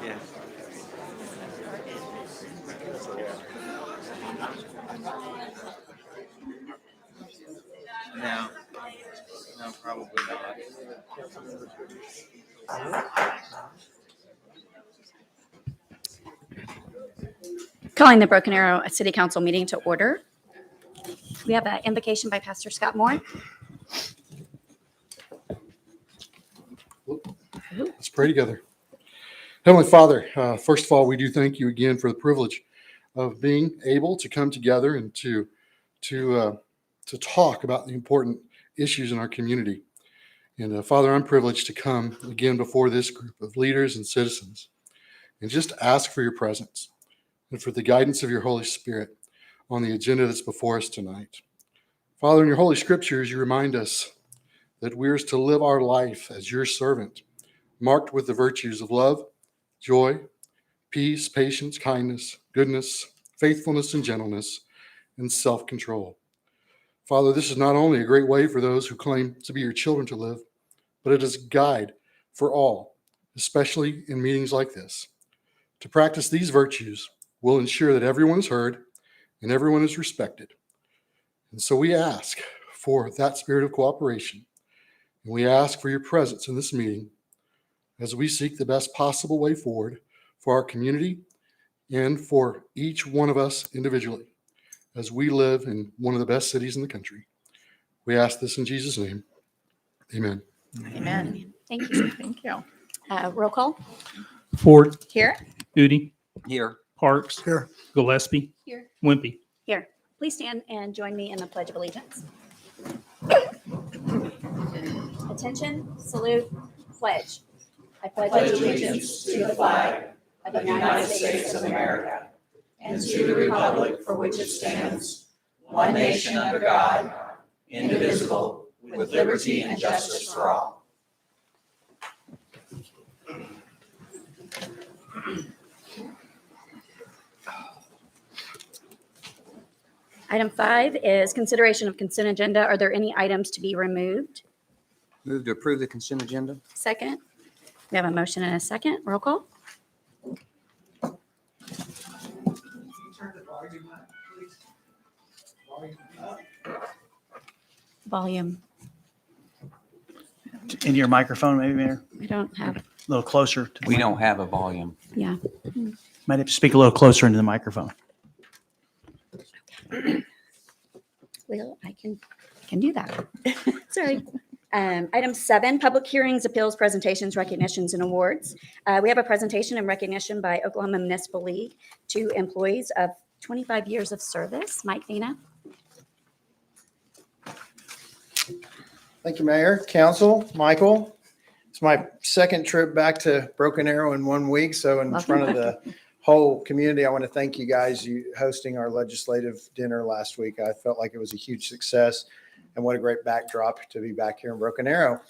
Yeah. No. No, probably not. Calling the Broken Arrow City Council meeting to order. We have an invocation by Pastor Scott Moore. Let's pray together. Heavenly Father, first of all, we do thank you again for the privilege of being able to come together and to talk about the important issues in our community. And Father, I'm privileged to come again before this group of leaders and citizens and just ask for your presence and for the guidance of your Holy Spirit on the agenda that's before us tonight. Father, in your Holy Scriptures, you remind us that we're to live our life as your servant, marked with the virtues of love, joy, peace, patience, kindness, goodness, faithfulness, and gentleness, and self-control. Father, this is not only a great way for those who claim to be your children to live, but it is a guide for all, especially in meetings like this. To practice these virtues will ensure that everyone is heard and everyone is respected. And so we ask for that spirit of cooperation, and we ask for your presence in this meeting as we seek the best possible way forward for our community and for each one of us individually as we live in one of the best cities in the country. We ask this in Jesus' name. Amen. Amen. Thank you. Thank you. Roll call. Ford, Here. Udi, Here. Parks, Here. Gillespie, Here. Wimpy. Here. Please stand and join me in the Pledge of Allegiance. Attention, salute, pledge. I pledge allegiance to the flag of the United States of America and to the republic for which it stands, one nation under God, indivisible, with liberty and justice for all. Item 5 is consideration of consent agenda. Are there any items to be removed? Move to approve the consent agenda. Second. We have a motion and a second. Roll call. Volume. In your microphone, maybe, Mayor? I don't have, A little closer. To the We mic. don't have a volume. yeah. Might have to speak a little closer into the microphone. Well, I can do that. Sorry. Item 7, public hearings, appeals, presentations, recognitions, and awards. We have a presentation and recognition by Oklahoma Municipal League to employees of 25 years of service. Mike Dana. Thank you, Mayor, Council, Michael. It's my second trip back to Broken Arrow in 1 week. So in front of the whole community, I want to thank you guys hosting our legislative dinner last week. I felt like it was a huge success, and what a great backdrop to be back here in Broken Arrow.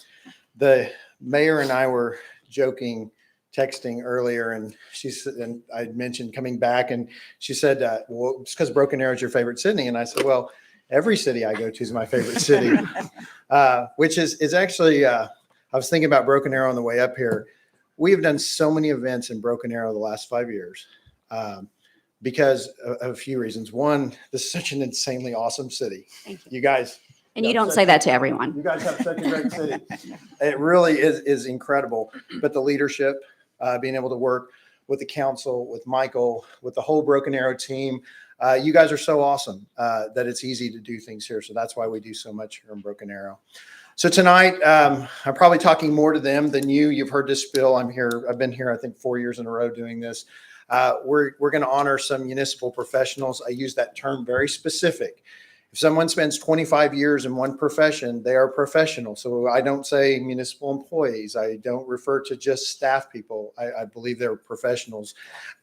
The mayor and I were joking, texting earlier, and she said, and I mentioned coming back, and she said, well, it's because Broken Arrow is your favorite city. And I said, well, every city I go to is my favorite city, which is actually, I was thinking about Broken Arrow on the way up here. We have done so many events in Broken Arrow the last 5 years because of a few reasons. One, this is such an insanely awesome city. Thank you. You guys. And you don't say that to everyone. You guys have such a great city. It really is incredible. But the leadership, being able to work with the council, with Michael, with the whole Broken Arrow team, you guys are so awesome that it's easy to do things here. So that's why we do so much here in Broken Arrow. So tonight, I'm probably talking more to them than you. You've heard this spill. I'm here. I've been here, I think, 4 years in a row doing this. We're going to honor some municipal professionals. I use that term very specific. If someone spends 25 years in one profession, they are professional. So I don't say municipal employees. I don't refer to just staff people. I believe they're professionals.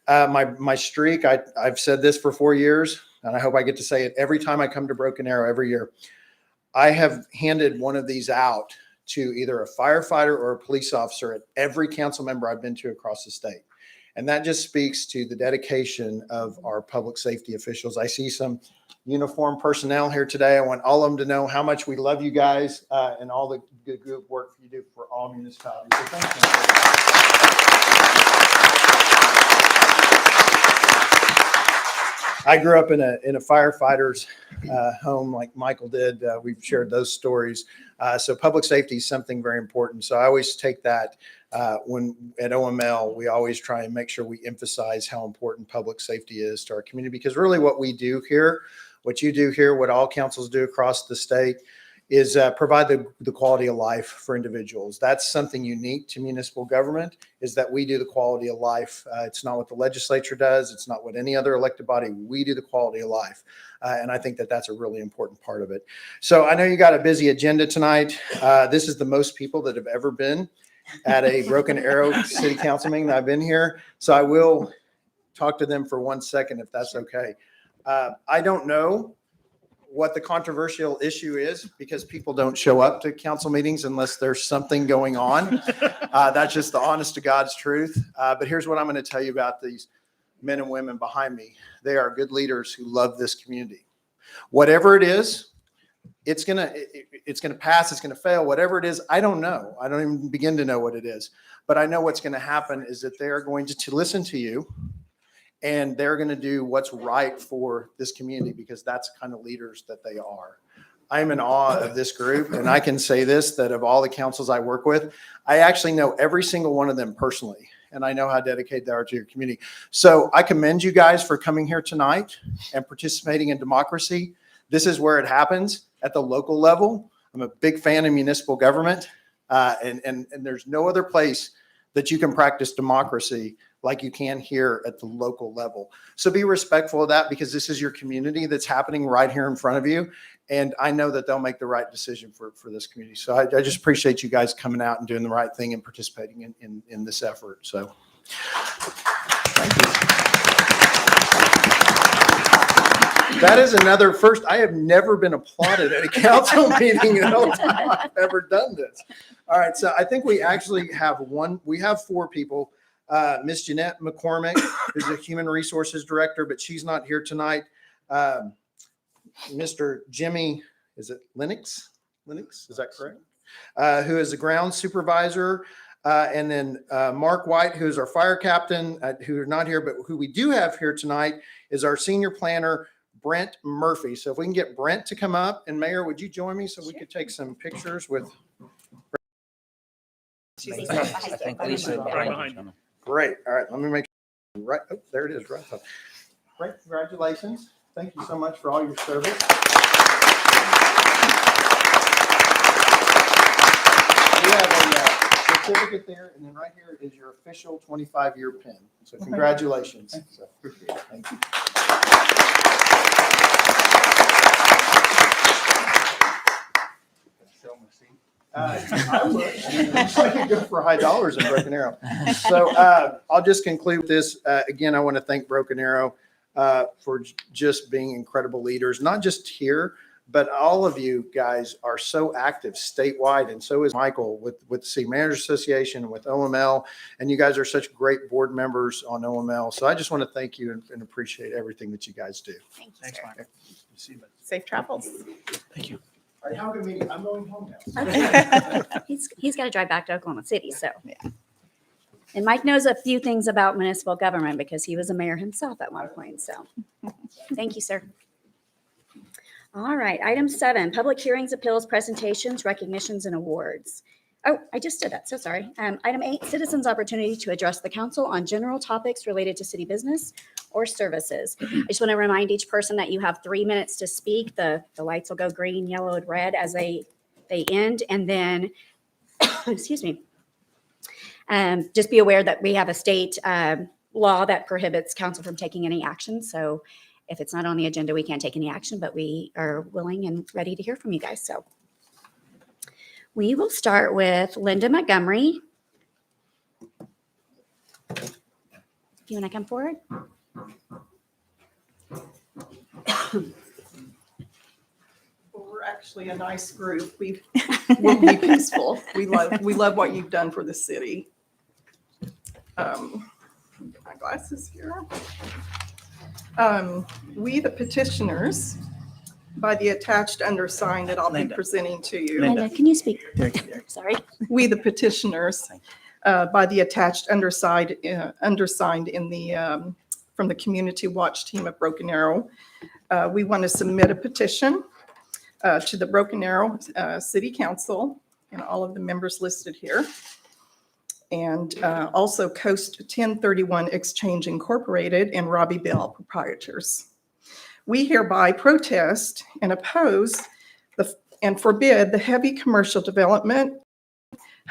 My streak, I've said this for 4 years, and I hope I get to say it every time I come to Broken Arrow every year. I have handed one of these out to either a firefighter or a police officer at every council member I've been to across the state. And that just speaks to the dedication of our public safety officials. I see some uniformed personnel here today. I want all of them to know how much we love you guys and all the good work you do for all municipalities. So thank you. I grew up in a firefighter's home like Michael did. We've shared those stories. So public safety is something very important. So I always take that when at OML, we always try and make sure we emphasize how important public safety is to our community, because really what we do here, what you do here, what all councils do across the state is provide the quality of life for individuals. That's something unique to municipal government, is that we do the quality of life. It's not what the legislature does. It's not what any other elected body. We do the quality of life. And I think that that's a really important part of it. So I know you got a busy agenda tonight. This is the most people that have ever been at a Broken Arrow City Council meeting that I've been here. So I will talk to them for 1 second, if that's okay. I don't know what the controversial issue is, because people don't show up to council meetings unless there's something going on. That's just the honest to God's truth. But here's what I'm going to tell you about these men and women behind me. They are good leaders who love this community. Whatever it is, it's going to pass, it's going to fail, whatever it is. I don't know. I don't even begin to know what it is. But I know what's going to happen is that they're going to listen to you, and they're going to do what's right for this community, because that's the kind of leaders that they are. I'm in awe of this group, and I can say this, that of all the councils I work with, I actually know every single one of them personally, and I know how dedicated they are to your community. So I commend you guys for coming here tonight and participating in democracy. This is where it happens, at the local level. I'm a big fan of municipal government, and there's no other place that you can practice democracy like you can here at the local level. So be respectful of that, because this is your community that's happening right here in front of you. And I know that they'll make the right decision for this community. So I just appreciate you guys coming out and doing the right thing and participating in this effort. So thank you. That is another first. I have never been applauded at a council meeting in all time I've ever done this. All right. So I think we actually have four people. Miss Jeanette McCormick, who's the Human Resources Director, but she's not here tonight. Mr. Jimmy, is it Lennox? Lennox, is that correct? Who is the ground supervisor. And then Mark White, who's our fire captain, who are not here, but who we do have here tonight is our senior planner, Brent Murphy. So if we can get Brent to come up, and Mayor, would you join me so we could take some pictures with? I think Lisa behind you. Great. All right. Let me make sure. Right. Oh, there it is. Right. Great. Congratulations. Thank you so much for all your service. We have a certificate there, and then right here is your official 25-year pin. So congratulations. So, appreciate it. Thank you. I would. It's like good for high dollars in Broken Arrow. So I'll just conclude with this. Again, I want to thank Broken Arrow for just being incredible leaders, not just here, but all of you guys are so active statewide, and so is Michael with the City Managers Association and with OML, and you guys are such great board members on OML. So I just want to thank you and appreciate everything that you guys do. Thank you, Thanks, sir. Mike. Safe travels. Thank you. All right, have a good meeting. I'm going home now. Okay. He's got to drive back to Oklahoma City, so. Yeah. And Mike knows a few things about municipal government because he was a mayor himself at one point, so. Thank you, sir. All right, item 7, public hearings, appeals, presentations, recognitions, and awards. Oh, I just did that, so sorry. Item 8, citizens' opportunity to address the council on general topics related to city business or services. I just want to remind each person that you have 3 minutes to speak. The lights will go green, yellow, and red as they end, and then, excuse me, just be aware that we have a state law that prohibits council from taking any action. So if it's not on the agenda, we can't take any action, but we are willing and ready to hear from you guys. So we will start with Linda Montgomery. If you want to come forward. Well, we're actually a nice group. We'll be peaceful. We love what you've done for the city. I glasses here. We, the petitioners, by the attached undersigned that I'll be Linda. presenting to you. Linda. Linda, can you speak? There. Sorry. We, the petitioners, by the attached undersigned in the, from the Community Watch Team of Broken Arrow, we want to submit a petition to the Broken Arrow City Council and all of the members listed here. And also Coast 1031 Exchange Incorporated and Robbie Bell Proprietors. We hereby protest and oppose and forbid the heavy commercial development,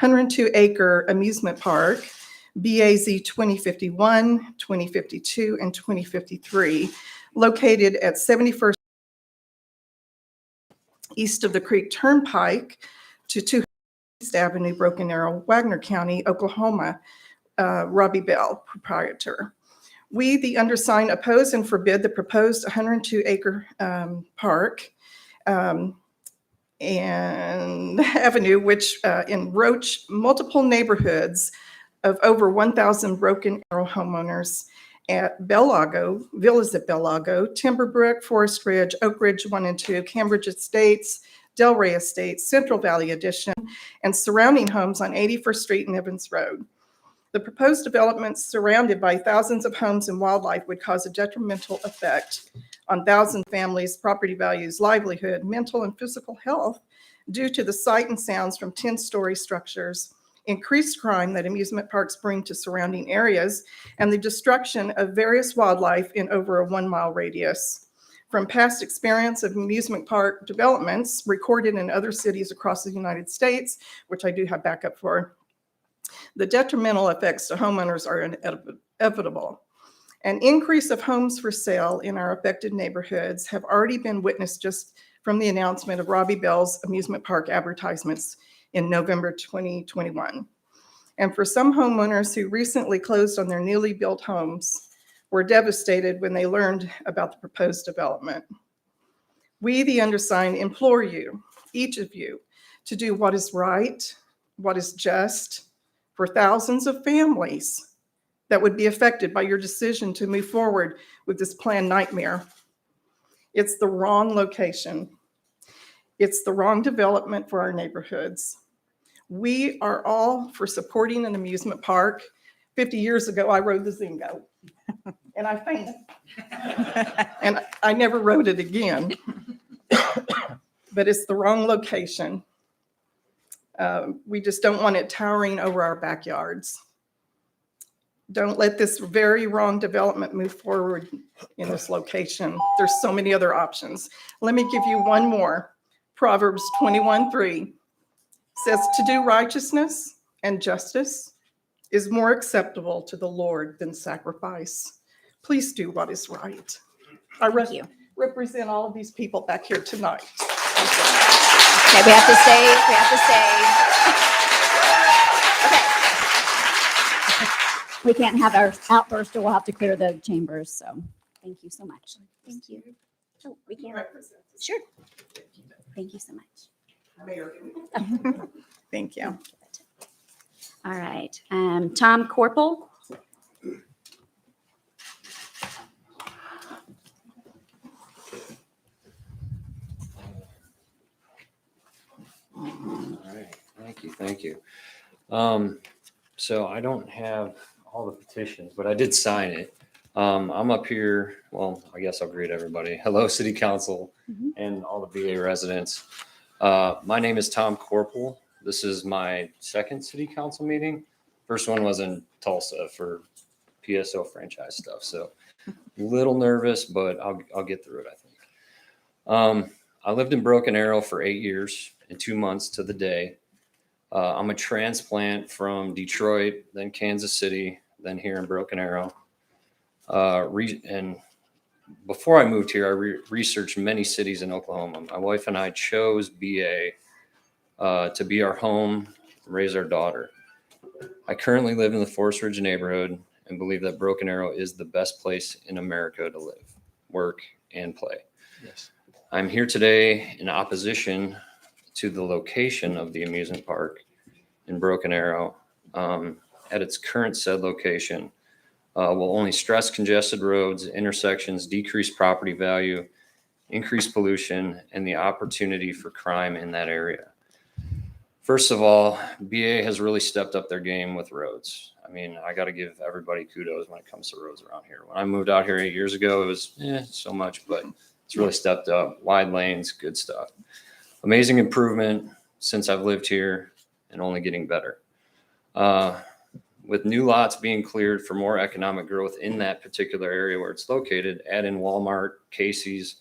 102-acre amusement park, BAZ 2051, 2052, and 2053, located at 71st east of the Creek Turnpike to 200 East Avenue, Broken Arrow, Wagner County, Oklahoma, Robbie Bell, proprietor. We, the undersigned, oppose and forbid the proposed 102-acre park and avenue, which enroach multiple neighborhoods of over 1,000 Broken Arrow homeowners at Bell Lago, villas at Bell Lago, Timberbrook, Forest Ridge, Oak Ridge 1 and 2, Cambridge Estates, Delray Estates, Central Valley Addition, and surrounding homes on 81st Street and Evans Road. The proposed developments surrounded by thousands of homes and wildlife would cause a detrimental effect on thousands of families' property values, livelihood, mental and physical health due to the sight and sounds from 10-story structures, increased crime that amusement parks bring to surrounding areas, and the destruction of various wildlife in over a 1-mile radius. From past experience of amusement park developments recorded in other cities across the United States, which I do have backup for, the detrimental effects to homeowners are inevitable. An increase of homes for sale in our affected neighborhoods have already been witnessed just from the announcement of Robbie Bell's amusement park advertisements in November 2021. And for some homeowners who recently closed on their newly built homes, were devastated when they learned about the proposed development. We, the undersigned, implore you, each of you, to do what is right, what is just for thousands of families that would be affected by your decision to move forward with this planned nightmare. It's the wrong location. It's the wrong development for our neighborhoods. We are all for supporting an amusement park. 50 years ago, I rode the Zingo. And I fainted. And I never rode it again. But it's the wrong location. We just don't want it towering over our backyards. Don't let this very wrong development move forward in this location. There's so many other options. Let me give you one more. Proverbs 21:3 says, to do righteousness and justice is more acceptable to the Lord than sacrifice. Please do what is right. I represent all of these people back here tonight. Okay, we have to stay. Okay. We can't have our outburst or we'll have to clear the chambers. So thank you so much. Thank you. Oh, we can't. Sure. Thank you so much. Mayor. Thank you. All right. Tom Corporal. All right, thank you. So I don't have all the petitions, but I did sign it. I'm up here, well, I guess I'll greet everybody. Hello, City Council and all the VA residents. My name is Tom Corporal. This is my second City Council meeting. First one was in Tulsa for PSO franchise stuff. So a little nervous, but I'll get through it, I think. I lived in Broken Arrow for 8 years and 2 months to the day. I'm a transplant from Detroit, then Kansas City, then here in Broken Arrow. And before I moved here, I researched many cities in Oklahoma. My wife and I chose BA to be our home, raise our daughter. I currently live in the Forest Ridge neighborhood and believe that Broken Arrow is the best place in America to live, work, and play. Yes. I'm here today in opposition to the location of the amusement park in Broken Arrow. At its current said location, will only stress congested roads, intersections, decrease property value, increase pollution, and the opportunity for crime in that area. First of all, BA has really stepped up their game with roads. I mean, I got to give everybody kudos when it comes to roads around here. When I moved out here 8 years ago, it was so much, but it's really stepped up. Wide lanes, good stuff. Amazing improvement since I've lived here and only getting better. With new lots being cleared for more economic growth in that particular area where it's located, add in Walmart, Casey's,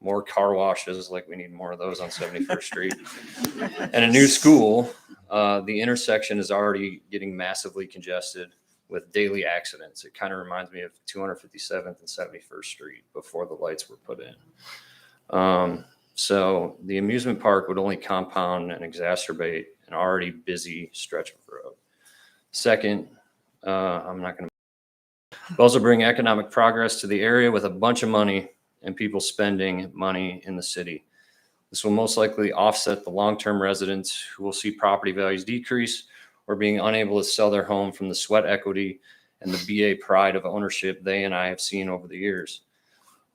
more car washes, like we need more of those on 71st Street, and a new school, the intersection is already getting massively congested with daily accidents. It kind of reminds me of 257th and 71st Street before the lights were put in. So the amusement park would only compound and exacerbate an already busy stretch of road. Second, I'm not going to also bring economic progress to the area with a bunch of money and people spending money in the city. This will most likely offset the long-term residents who will see property values decrease or being unable to sell their home from the sweat equity and the BA pride of ownership they and I have seen over the years.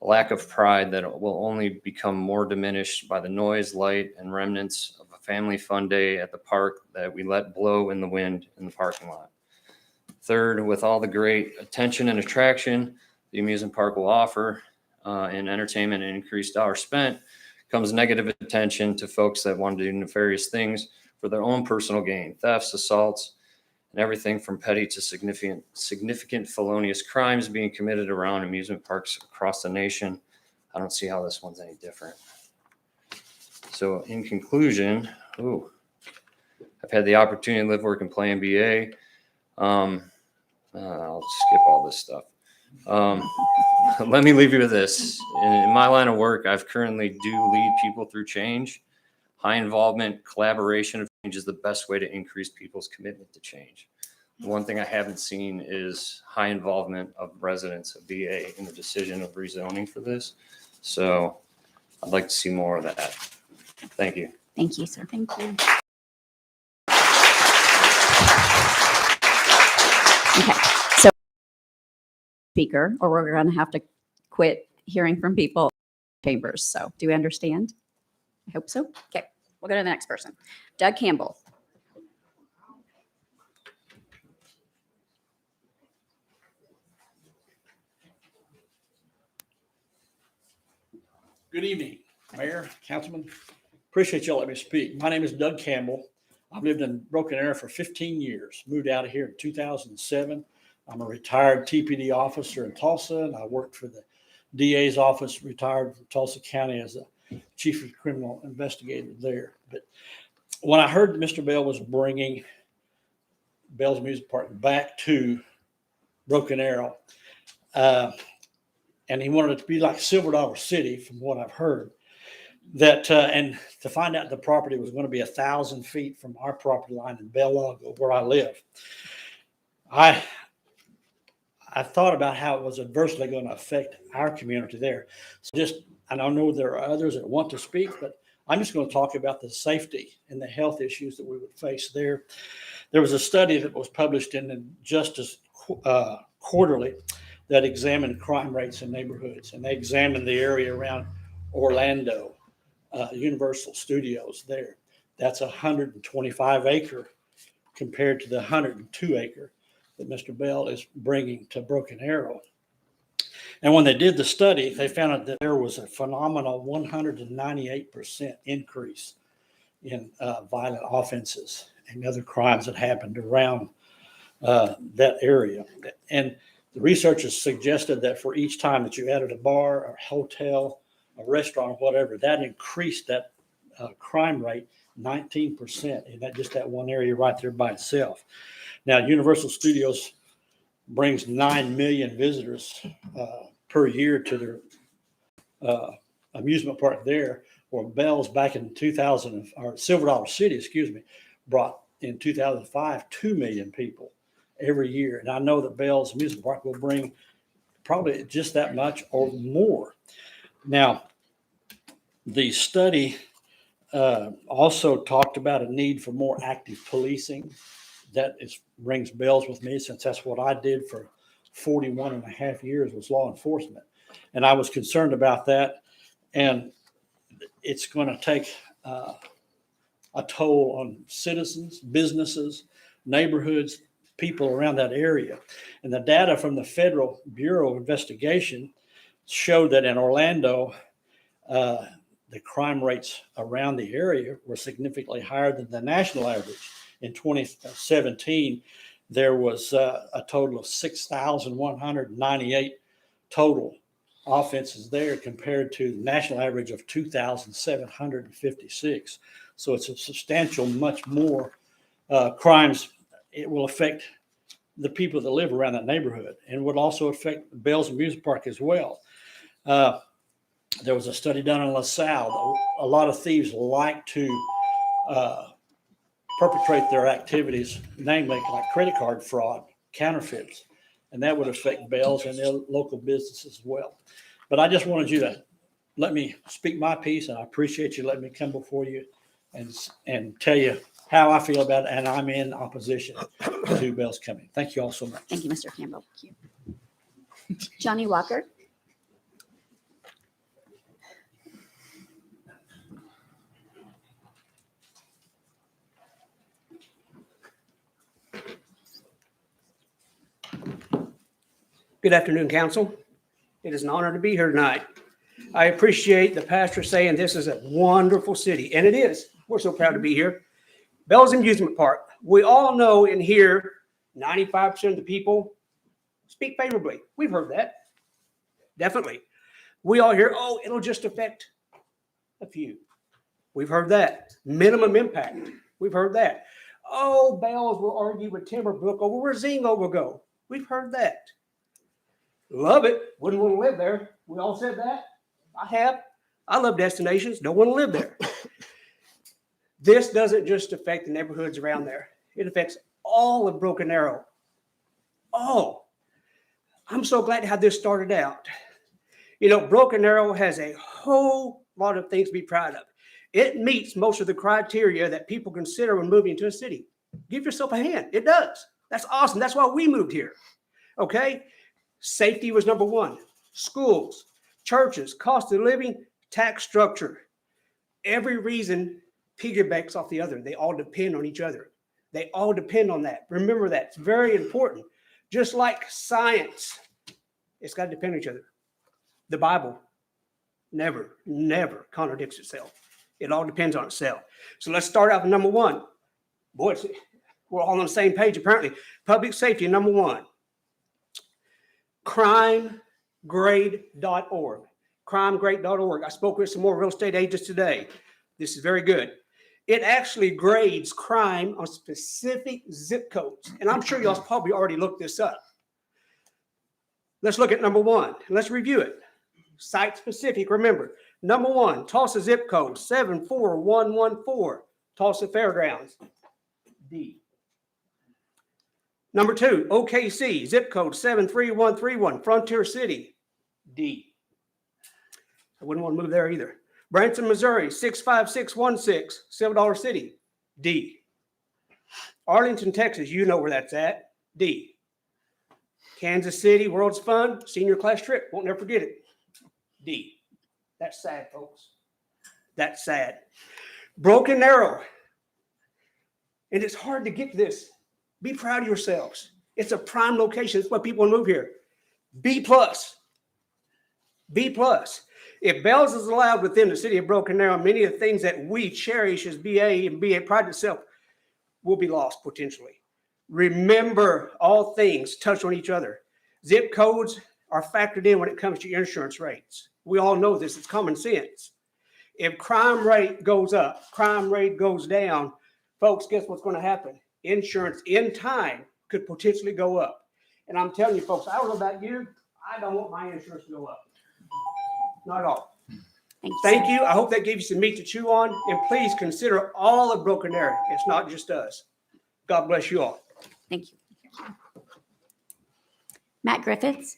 A lack of pride that will only become more diminished by the noise, light, and remnants of a family fun day at the park that we let blow in the wind in the parking lot. Third, with all the great attention and attraction the amusement park will offer in entertainment and increased dollars spent, comes negative attention to folks that want to do nefarious things for their own personal gain, thefts, assaults, and everything from petty to significant felonious crimes being committed around amusement parks across the nation. I don't see how this one's any different. So in conclusion, I've had the opportunity to live, work, and play in BA. I'll skip all this stuff. Let me leave you with this. In my line of work, I've currently do lead people through change. High involvement, collaboration of change is the best way to increase people's commitment to change. The one thing I haven't seen is high involvement of residents of BA in the decision of rezoning for this. So I'd like to see more of that. Thank you. Thank you, sir. Thank you. Okay, so speaker, or we're going to have to quit hearing from people in chambers. So do we understand? I hope so. Okay, we'll go to the next person. Doug Campbell. Good evening, Mayor, Councilman. Appreciate y'all letting me speak. My name is Doug Campbell. I've lived in Broken Arrow for 15 years. Moved out of here in 2007. I'm a retired TPD officer in Tulsa, and I worked for the DA's office, retired from Tulsa County as a chief of criminal investigator there. But when I heard that Mr. Bell was bringing Bell's Amusement Park back to Broken Arrow, and he wanted it to be like Silver Dollar City, from what I've heard, that and to find out the property was going to be 1,000 feet from our property line in Bell Lago, where I live. I thought about how it was adversely going to affect our community there. So and I know there are others that want to speak, but I'm just going to talk about the safety and the health issues that we would face there. There was a study that was published in the Justice Quarterly that examined crime rates in neighborhoods, and they examined the area around Orlando, Universal Studios there. That's 125 acre compared to the 102 acre that Mr. Bell is bringing to Broken Arrow. And when they did the study, they found out that there was a phenomenal 198% increase in violent offenses and other crimes that happened around that area. And the researchers suggested that for each time that you added a bar, a hotel, a restaurant, whatever, that increased that crime rate 19% in that one area right there by itself. Now, Universal Studios brings 9 million visitors per year to their amusement park there, where Bell's back in 2000, or Silver Dollar City, brought in 2005 2 million people every year. And I know that Bell's amusement park will bring probably just that much or more. Now, the study also talked about a need for more active policing. That rings bells with me, since that's what I did for 41 and a half years was law enforcement. And I was concerned about that. And it's going to take a toll on citizens, businesses, neighborhoods, people around that area. And the data from the Federal Bureau of Investigation showed that in Orlando, the crime rates around the area were significantly higher than the national average. In 2017, there was a total of 6,198 total offenses there compared to the national average of 2,756. So it's a substantial, much more crimes. It will affect the people that live around that neighborhood and would also affect Bells Amusement Park as well. There was a study done in LaSalle. A lot of thieves like to perpetrate their activities, namely like credit card fraud, counterfeits, and that would affect Bells and their local businesses as well. But I just wanted you to let me speak my piece, and I appreciate you letting me come before you and tell you how I feel about it, and I'm in opposition to Bells coming. Thank you all so much. Thank you, Mr. Campbell. Thank you. Johnny Walker. Good afternoon, council. It is an honor to be here tonight. I appreciate the pastor saying this is a wonderful city, and it is. We're so proud to be here. Bells Amusement Park. We all know in here, 95% of the people speak favorably. We've heard that. Definitely. We all hear, oh, it'll just affect a few. We've heard that. Minimum impact. We've heard that. Oh, Bells will argue with Timberbrook over where Zingo will go. We've heard that. Love it. Wouldn't want to live there. We all said that. I have. I love destinations. Don't want to live there. This doesn't just affect the neighborhoods around there. It affects all of Broken Arrow. Oh, I'm so glad how this started out. You know, Broken Arrow has a whole lot of things to be proud of. It meets most of the criteria that people consider when moving to a city. Give yourself a hand. It does. That's awesome. That's why we moved here. Okay? Safety was number one. Schools, churches, cost of living, tax structure. Every reason piggybacks off the other. They all depend on each other. They all depend on that. Remember that. It's very important. Just like science, it's got to depend on each other. The Bible never contradicts itself. It all depends on itself. So let's start out with number one. Boy, we're all on the same page apparently. Public safety, number one. Crimegrade.org. Crimegrade.org. I spoke with some more real estate agents today. This is very good. It actually grades crime on specific zip codes. And I'm sure y'all probably already looked this up. Let's look at number one. Let's review it. Site specific. Remember, number one, Tulsa zip code 74114. Tulsa Fairgrounds. D. Number two, OKC, zip code 73131, Frontier City, D. I wouldn't want to move there either. Branson, Missouri, 65616, Silver City, D. Arlington, Texas, you know where that's at, D. Kansas City, World's Fun, senior class trip, won't never forget it, D. That's sad, folks. That's sad. Broken Arrow, and it's hard to get to this. Be proud of yourselves. It's a prime location. That's why people want to move here. B+. B+. If Bells is allowed within the city of Broken Arrow, many of the things that we cherish as BA and BA pride itself will be lost potentially. Remember, all things touch on each other. Zip codes are factored in when it comes to your insurance rates. We all know this. It's common sense. If crime rate goes up, crime rate goes down, folks, guess what's going to happen? Insurance in time could potentially go up. And I'm telling you, folks, I don't know about you. I don't want my insurance to go up. Not at all. Thank you. I hope that gave you some meat to chew on. And please consider all of Broken Arrow. It's not just us. God bless you all. Thank you. Matt Griffiths.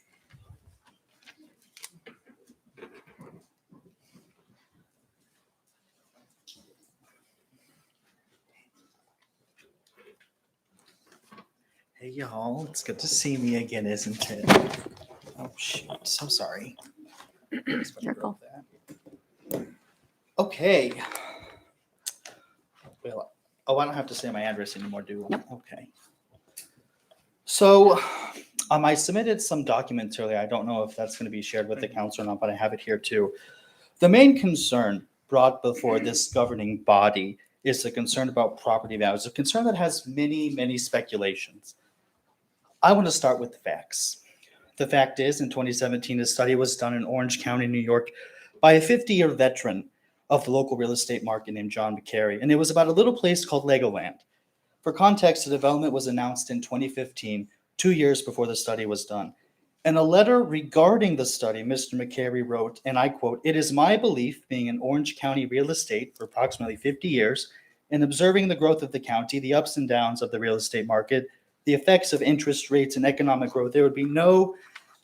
Hey, y'all. It's good to see me again, isn't it? Oh, shoot. So sorry. Careful. Okay. Well, oh, I don't have to say my address anymore, do I? Nope. Okay. So I submitted some documents earlier. I don't know if that's going to be shared with the council or not, but I have it here too. The main concern brought before this governing body is the concern about property values, a concern that has many, many speculations. I want to start with the facts. The fact is, in 2017, a study was done in Orange County, New York, by a 50-year veteran of the local real estate market named John McCary, and it was about a little place called Legoland. For context, the development was announced in 2015, 2 years before the study was done. In a letter regarding the study, Mr. McCary wrote, and I quote, "It is my belief, being in Orange County real estate for approximately 50 years, and observing the growth of the county, the ups and downs of the real estate market, the effects of interest rates and economic growth, there would be no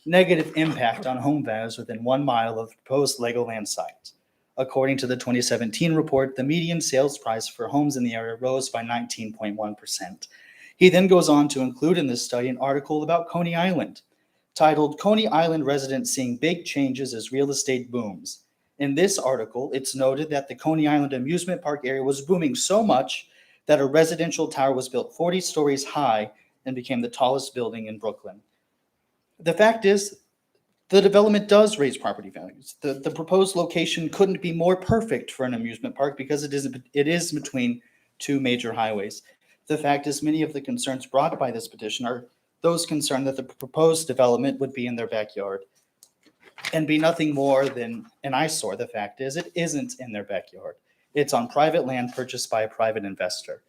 negative impact on home values within 1 mile of the proposed Legoland site. According to the 2017 report, the median sales price for homes in the area rose by 19.1%. He then goes on to include in this study an article about Coney Island, titled "Coney Island Residents Seeing Big Changes as Real Estate Booms." In this article, it's noted that the Coney Island amusement park area was booming so much that a residential tower was built 40 stories high and became the tallest building in Brooklyn. The fact is, the development does raise property values. The proposed location couldn't be more perfect for an amusement park because it is between two major highways. The fact is, many of the concerns brought by this petition are those concerned that the proposed development would be in their backyard and be nothing more than an eyesore. The fact is, it isn't in their backyard. It's on private land purchased by a private investor.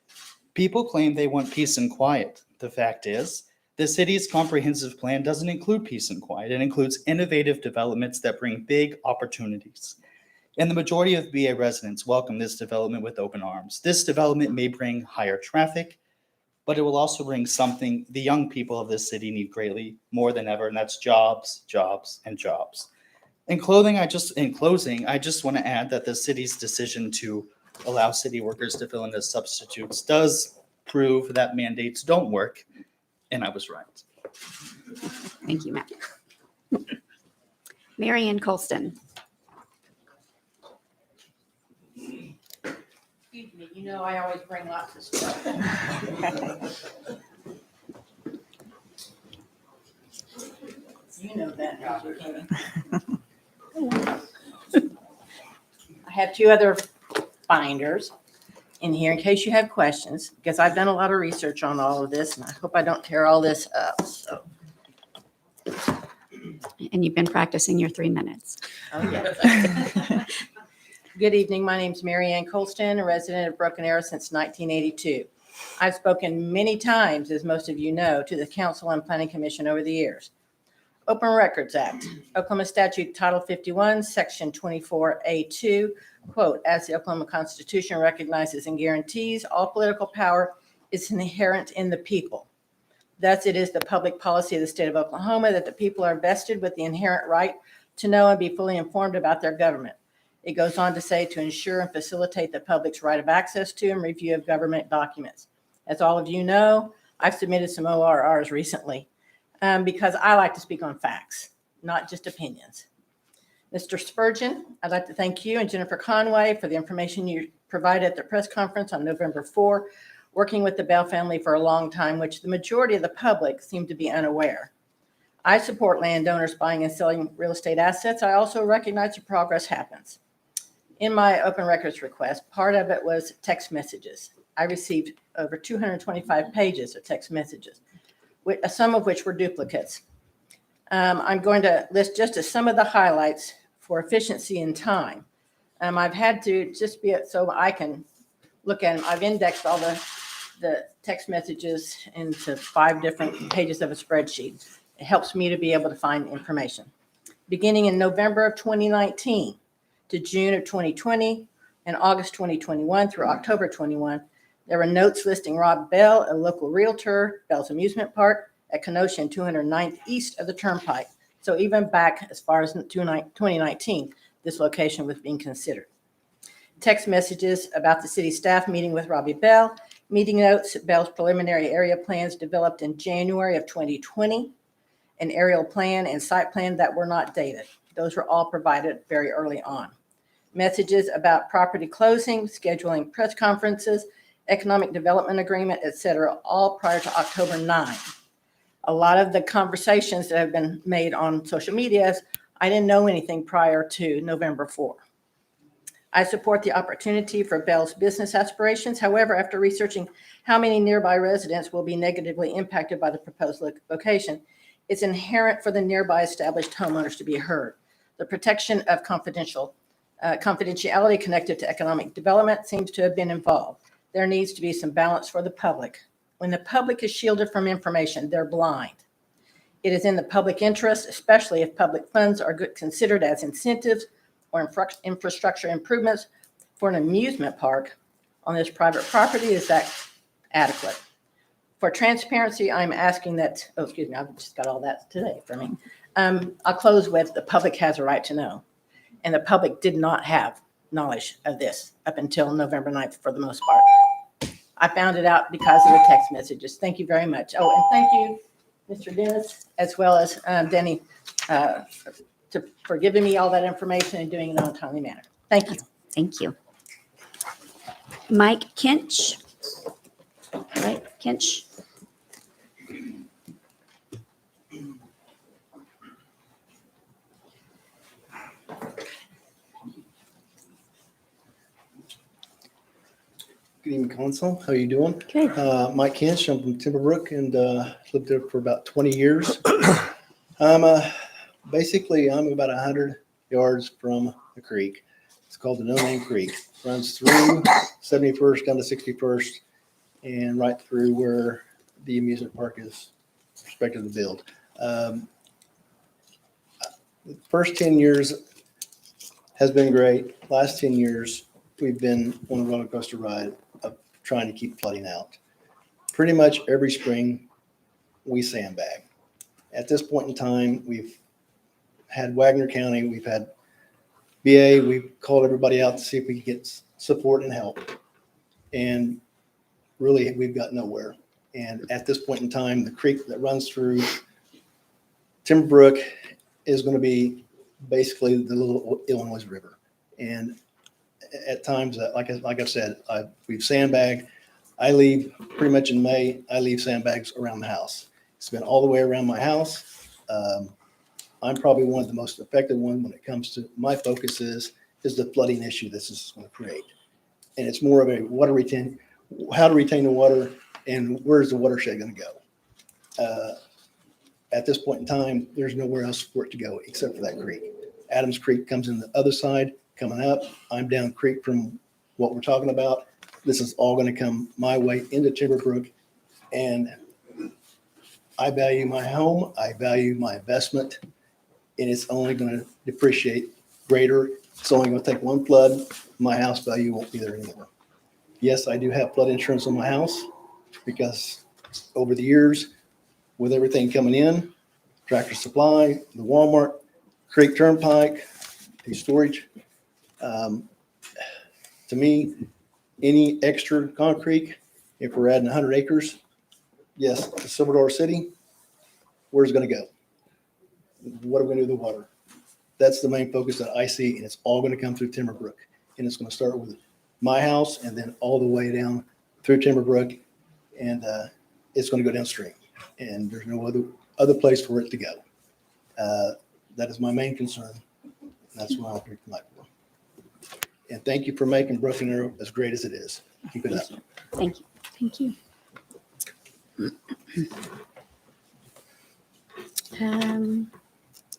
People claim they want peace and quiet. The fact is, the city's comprehensive plan doesn't include peace and quiet. It includes innovative developments that bring big opportunities. And the majority of BA residents welcome this development with open arms. This development may bring higher traffic, but it will also bring something the young people of this city need greatly more than ever, and that's jobs, jobs, and jobs. In closing, I just want to add that the city's decision to allow city workers to fill in as substitutes does prove that mandates don't work, and I was right. Thank you, Matt. Mary Ann Colston. Excuse me, you know I always bring lots of stuff. You know that, don't you, Kenny? I have two other binders in here in case you have questions, because I've done a lot of research on all of this, and I hope I don't tear all this up, so. And you've been practicing your 3 minutes. Oh, yeah. Good evening. My name's Mary Ann Colston, a resident of Broken Arrow since 1982. I've spoken many times, as most of you know, to the Council and Planning Commission over the years. Open Records Act, Oklahoma Statute Title 51, Section 24A2, quote, "As the Oklahoma Constitution recognizes and guarantees, all political power is inherent in the people. Thus, it is the public policy of the state of Oklahoma that the people are vested with the inherent right to know and be fully informed about their government." It goes on to say to ensure and facilitate the public's right of access to and review of government documents. As all of you know, I've submitted some ORRs recently because I like to speak on facts, not just opinions. Mr. Spurgeon, I'd like to thank you and Jennifer Conway for the information you provided at the press conference on November 4, working with the Bell family for a long time, which the majority of the public seem to be unaware. I support landowners buying and selling real estate assets. I also recognize that progress happens. In my open records request, part of it was text messages. I received over 225 pages of text messages, some of which were duplicates. I'm going to list just some of the highlights for efficiency and time. I've had to just be so I can look at them. I've indexed all the text messages into 5 different pages of a spreadsheet. It helps me to be able to find information. Beginning in November of 2019 to June of 2020 and August 2021 through October 21, there were notes listing Rob Bell, a local realtor, Bell's Amusement Park at Kenosha and 209th east of the Turnpike. So even back as far as 2019, this location was being considered. Text messages about the city staff meeting with Robbie Bell Meeting notes, Bell's preliminary area plans developed in January of 2020, an aerial plan and site plan that were not dated. Those were all provided very early on. Messages about property closing, scheduling press conferences, economic development agreement, et cetera, all prior to October 9. A lot of the conversations that have been made on social media, I didn't know anything prior to November 4. I support the opportunity for Bell's business aspirations. However, after researching how many nearby residents will be negatively impacted by the proposed location, it's inherent for the nearby established homeowners to be heard. The protection of confidentiality connected to economic development seems to have been involved. There needs to be some balance for the public. When the public is shielded from information, they're blind. It is in the public interest, especially if public funds are considered as incentives or infrastructure improvements for an amusement park on this private property. Is that adequate? For transparency, I'm asking that, oh, excuse me, I've just got all that today for me. I'll close with the public has a right to know. And the public did not have knowledge of this up until November 9th for the most part. I found it out because of the text messages. Thank you very much. Oh, and thank you, Mr. Dennis, as well as Denny, for giving me all that information and doing it in a timely manner. Thank you. Thank you. Mike Kinch. All right, Kinch. Good evening, Council. How are you doing? Good. Mike Kinch, I'm from Timberbrook and lived there for about 20 years. Basically, I'm about 100 yards from the creek. It's called the No Name Creek. Runs through 71st down to 61st and right through where the amusement park is expected to build. The first 10 years has been great. Last 10 years, we've been on a roller coaster ride of trying to keep flooding out. Pretty much every spring, we sandbag. At this point in time, we've had Wagner County, we've had BA, we've called everybody out to see if we could get support and help. And really, we've got nowhere. And at this point in time, the creek that runs through Timberbrook is going to be basically the little Illinois River. And at times, like I've said, we've sandbagged. I leave pretty much in May, I leave sandbags around the house. It's been all the way around my house. I'm probably one of the most effective ones when it comes to my focus is the flooding issue this is going to create. And it's more of a water retain, how to retain the water and where's the watershed going to go. At this point in time, there's nowhere else for it to go except for that creek. Adams Creek comes in the other side, coming up. I'm down creek from what we're talking about. This is all going to come my way into Timberbrook. And I value my home. I value my investment. And it's only going to depreciate greater. It's only going to take one flood. My house value won't be there anymore. Yes, I do have flood insurance on my house because over the years, with everything coming in, Tractor Supply, the Walmart, Creek Turnpike, the storage, to me, any extra concrete, if we're adding 100 acres, yes, to Silver Dollar City, where's it going to go? What are we going to do with the water? That's the main focus that I see, and it's all going to come through Timberbrook. And it's going to start with my house and then all the way down through Timberbrook, and it's going to go downstream. And there's no other place for it to go. That is my main concern. That's what I'm here tonight for. And thank you for making Broken Arrow as great as it is. Keep it up. Thank you. Thank you.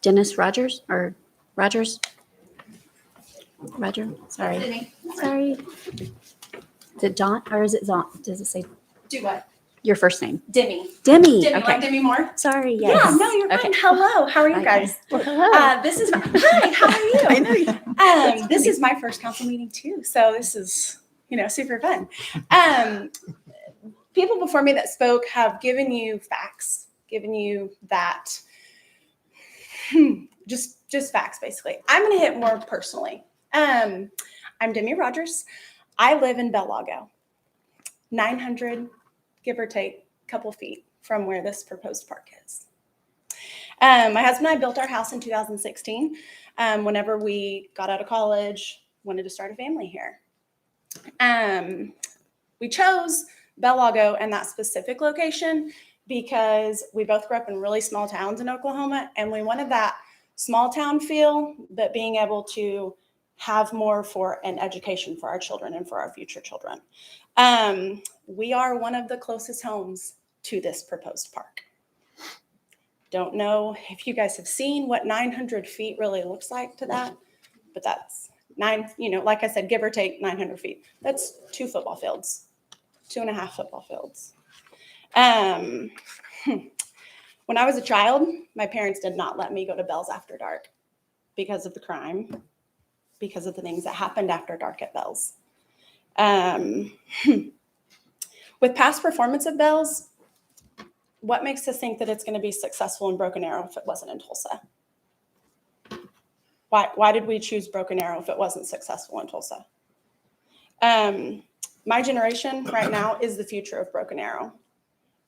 Dennis Rogers or Rogers? Roger, sorry. Sorry. Is it John or is it Zon? Does it say Do what? your first name? Demi. Demi. Demi, Okay. like Demi Moore? Sorry. Yes. Yeah, no, you're fine. Okay. Hello, how are you Hi, guys? Well, hello. This is hi. How are you? I know you. This is my first council meeting too, so this is super fun. People before me that spoke have given you facts, given you that just facts basically. I'm going to hit more personally. I'm Demi Rogers. I live in Bell Lago. 900, give or take, couple feet from where this proposed park is. My husband and I built our house in 2016. Whenever we got out of college, wanted to start a family here. We chose Bellago and that specific location because we both grew up in really small towns in Oklahoma, and we wanted that small town feel, but being able to have more for an education for our children and for our future children. We are one of the closest homes to this proposed park. Don't know if you guys have seen what 900 feet really looks like to that, but that's like I said, give or take 900 feet. That's 2 football fields, 2.5 football fields. When I was a child, my parents did not let me go to Bell's after dark because of the crime, because of the things that happened after dark at Bell's. With past performance of Bell's, what makes us think that it's going to be successful in Broken Arrow if it wasn't in Tulsa? Why did we choose Broken Arrow if it wasn't successful in Tulsa? My generation right now is the future of Broken Arrow.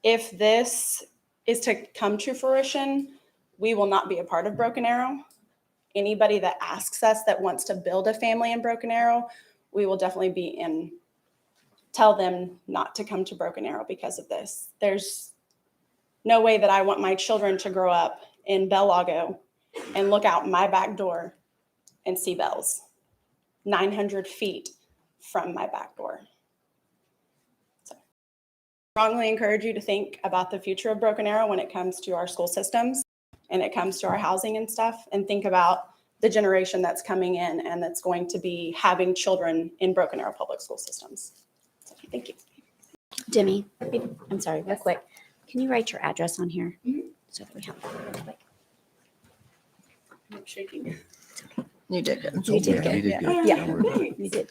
If this is to come to fruition, we will not be a part of Broken Arrow. Anybody that asks us that wants to build a family in Broken Arrow, we will definitely tell them not to come to Broken Arrow because of this. There's no way that I want my children to grow up in Bellago and look out my back door and see Bell's 900 feet from my back door. So, strongly encourage you to think about the future of Broken Arrow when it comes to our school systems and it comes to our housing and stuff, and think about the generation that's coming in and that's going to be having children in Broken Arrow public school systems. So, thank you. Demi, I'm sorry, real quick. Can you write your address on here so that we have that real quick? I'm shaking. You did good. You did good. Yeah, you did good.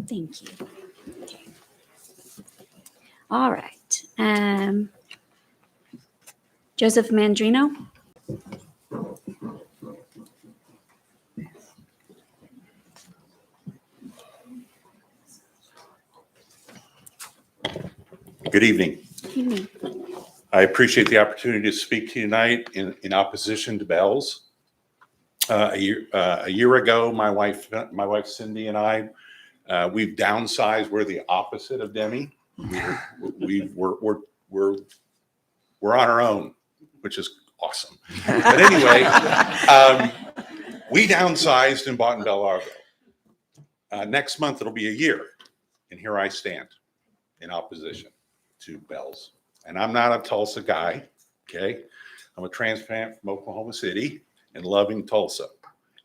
Thank you. Okay. All right. Joseph Mandrino. Good evening. Evening. I appreciate the opportunity to speak to you tonight in opposition to Bell's. A year ago, my wife Cindy and I, we've downsized. We're the opposite of Demi. We're on our own, which is awesome. But anyway, we downsized and bought in Bellago. Next month it'll be a year, and here I stand in opposition to Bell's. And I'm not a Tulsa guy, okay? I'm a transplant from Oklahoma City and loving Tulsa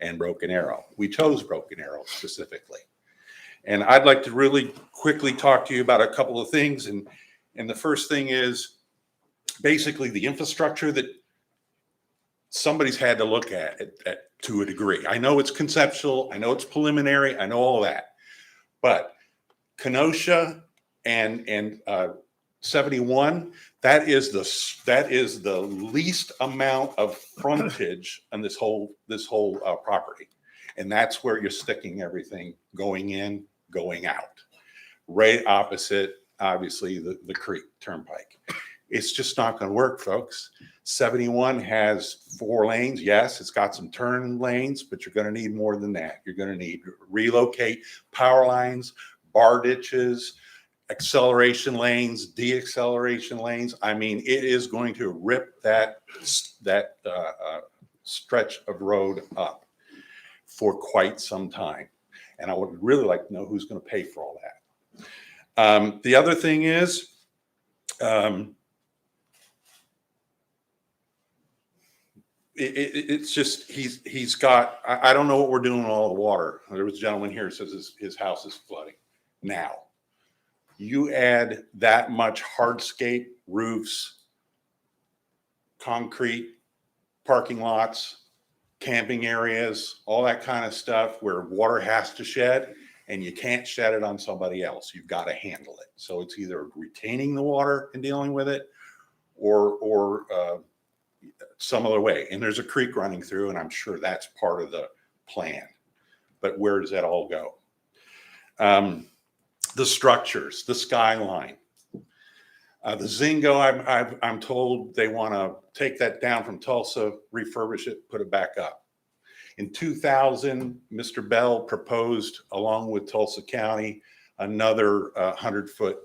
and Broken Arrow. We chose Broken Arrow specifically. And I'd like to really quickly talk to you about a couple of things. And the first thing is basically the infrastructure that somebody's had to look at to a degree. I know it's conceptual, I know it's preliminary, I know all that. But Kenosha and 71, that is the least amount of frontage on this whole property, and that's where you're sticking everything going in, going out, right opposite, obviously, the creek turnpike. It's just not going to work, folks. 71 has 4 lanes. Yes, it's got some turn lanes, but you're going to need more than that. You're going to need to relocate power lines, bar ditches, acceleration lanes, deacceleration lanes. I mean, it is going to rip that stretch of road up for quite some time. And I would really like to know who's going to pay for all that. The other thing is, it's just he's got, I don't know what we're doing with all the water. There was a gentleman here who says his house is flooding now. You add that much hardscape, roofs, concrete, parking lots, camping areas, all that kind of stuff where water has to shed, and you can't shed it on somebody else. You've got to handle it. So it's either retaining the water and dealing with it, or some other way. And there's a creek running through, and I'm sure that's part of the plan. But where does that all go? The structures, the skyline. The Zingo, I'm told they want to take that down from Tulsa, refurbish it, put it back up. In 2000, Mr. Bell proposed, along with Tulsa County, another 100-foot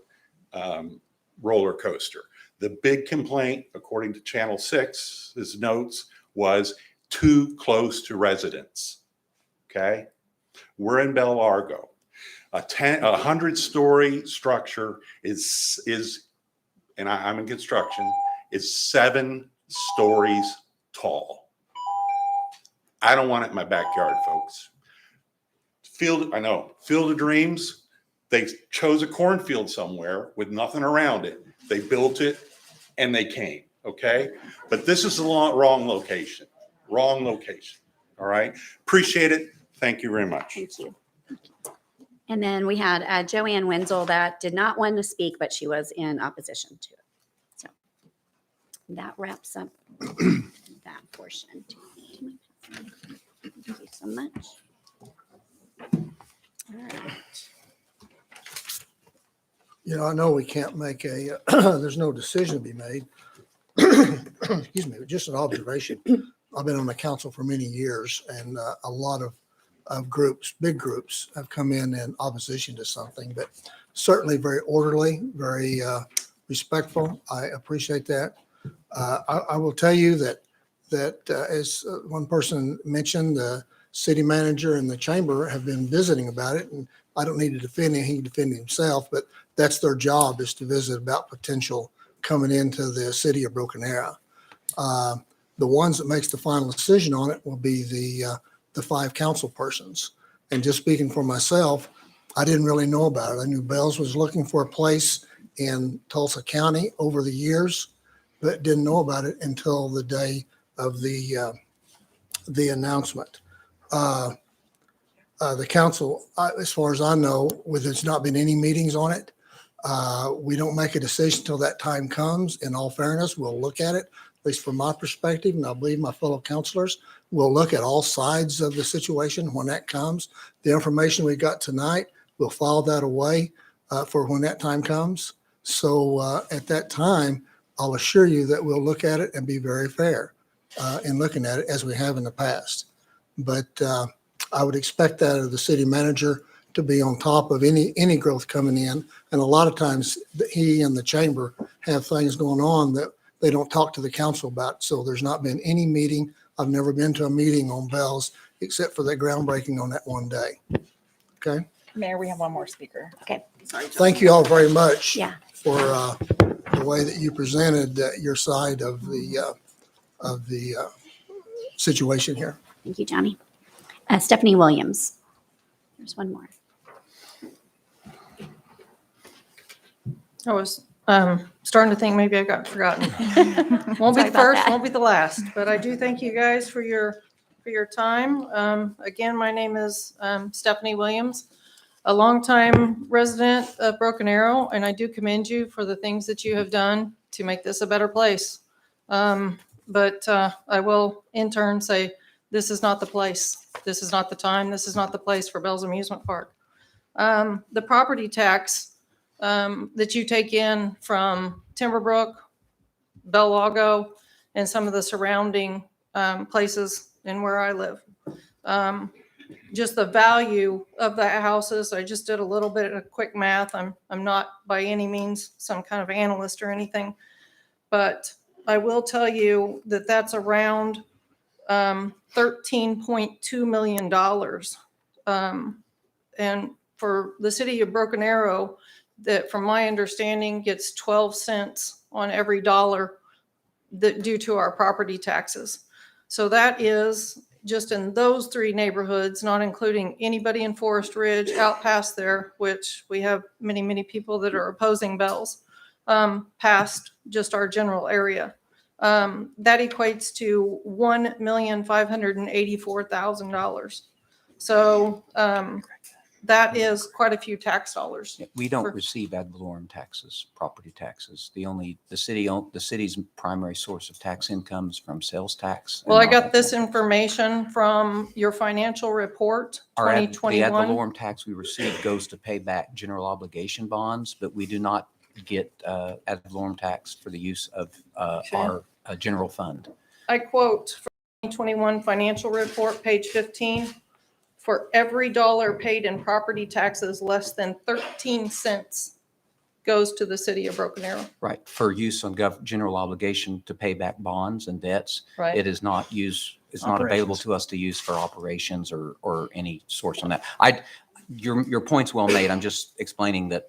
roller coaster. The big complaint, according to Channel 6's notes, was too close to residents. Okay? We're in Bel Largo. A 100-story structure is and I'm in construction, is 7 stories tall. I don't want it in my backyard, folks. Field of Dreams, they chose a cornfield somewhere with nothing around it. They built it and they came, okay? But this is the wrong location, all right? Appreciate it. Thank you very much. Thank you. And then we had Joanne Wenzel that did not want to speak, but she was in opposition to it. So that wraps up that portion. Thank you so much. All right. I know we can't make there's no decision to be made. Excuse me, just an observation. I've been on the council for many years, and a lot of groups, big groups, have come in opposition to something, but certainly very orderly, very respectful. I appreciate that. I will tell you that as one person mentioned, the city manager and the chamber have been visiting about it, and I don't need to defend him, he can defend himself, but that's their job, is to visit about potential coming into the city of Broken Arrow. The ones that makes the final decision on it will be the 5 council persons. And just speaking for myself, I didn't really know about it. I knew Bells was looking for a place in Tulsa County over the years, but didn't know about it until the day of the announcement. The council, as far as I know, there's not been any meetings on it. We don't make a decision until that time comes. In all fairness, we'll look at it, at least from my perspective, and I believe my fellow councilors. We'll look at all sides of the situation when that comes. The information we got tonight, we'll file that away for when that time comes. So at that time, I'll assure you that we'll look at it and be very fair in looking at it, as we have in the past. But I would expect that of the city manager to be on top of any growth coming in. And a lot of times he and the chamber have things going on that they don't talk to the council about. So there's not been any meeting. I've never been to a meeting on Bells except for the groundbreaking on that one day. Okay. Mayor, we have one more speaker. Okay. Thank you all very much Yeah. for the way that you presented your side of the situation here. Thank you, Johnny. Stephanie Williams. There's one more. I was starting to think maybe I got forgotten. Won't be Sorry the about first, that. won't be the last, but I do thank you guys for your time. Again, my name is Stephanie Williams, a longtime resident of Broken Arrow, and I do commend you for the things that you have done to make this a better place. But I will in turn say, this is not the place. This is not the time. This is not the place for Bell's Amusement Park. The property tax that you take in from Timberbrook, Bel Lago, and some of the surrounding places in where I live. Just the value of the houses. I just did a little bit of quick math. I'm not by any means some kind of analyst or anything, but I will tell you that that's around $13.2 million. And for the city of Broken Arrow, that from my understanding gets 12 cents on every dollar that due to our property taxes. So that is just in those 3 neighborhoods, not including anybody in Forest Ridge out past there, which we have many, many people that are opposing Bells, past just our general area. That equates to $1,584,000. So that is quite a few tax dollars. Yeah, we don't For- receive ad valorem taxes, property taxes. The city's primary source of tax income is from sales tax. Well, I and not got this ad valorem. information from your financial report, The ad 2021. valorem tax we receive goes to pay back general obligation bonds, but we do not get ad valorem tax for the use of Okay. our general fund. I quote from 2021 financial report, page 15, for every dollar paid in property taxes, less than 13 cents goes to the city of Broken Arrow, Right, for use on general obligation to pay back bonds and debts. right? It is not used, it's not available to us to use for operations or any source on that. Your point's well made. I'm just explaining that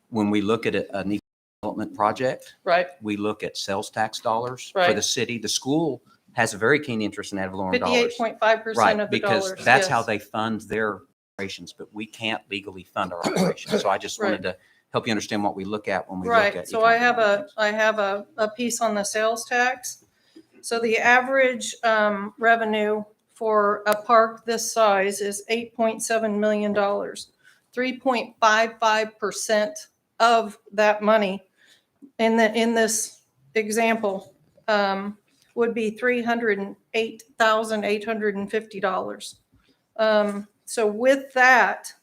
when we look at an development project, Right, we look at sales tax dollars for Right. the city. The school has a very keen interest in ad valorem dollars. 58.5% Right, of the because dollars. that's how yes. they fund their operations, but we can't legally fund our operations. So I just wanted to help you understand what we look at when we look Right, at. so I economic have a piece on the sales tax. So the average revenue for a park this size is $8.7 million. 3.55% of that money in this example would be $308,850. So with that,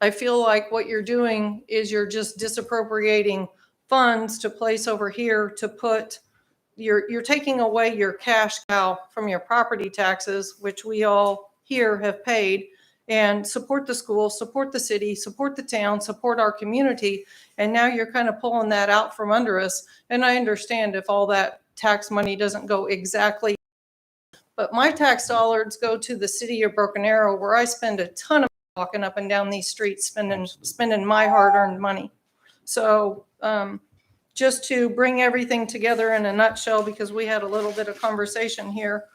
I feel like what you're doing is you're just disappropriating funds to place over here to put, you're taking away your cash cow from your property taxes, which we all here have paid, and support the school, support the city, support the town, support our community. And now you're kind of pulling that out from under us. And I understand if all that tax money doesn't go exactly, but my tax dollars go to the city of Broken Arrow, where I spend a ton of walking up and down these streets, spending my hard-earned money. So just to bring everything together in a nutshell, because we had a little bit of conversation here,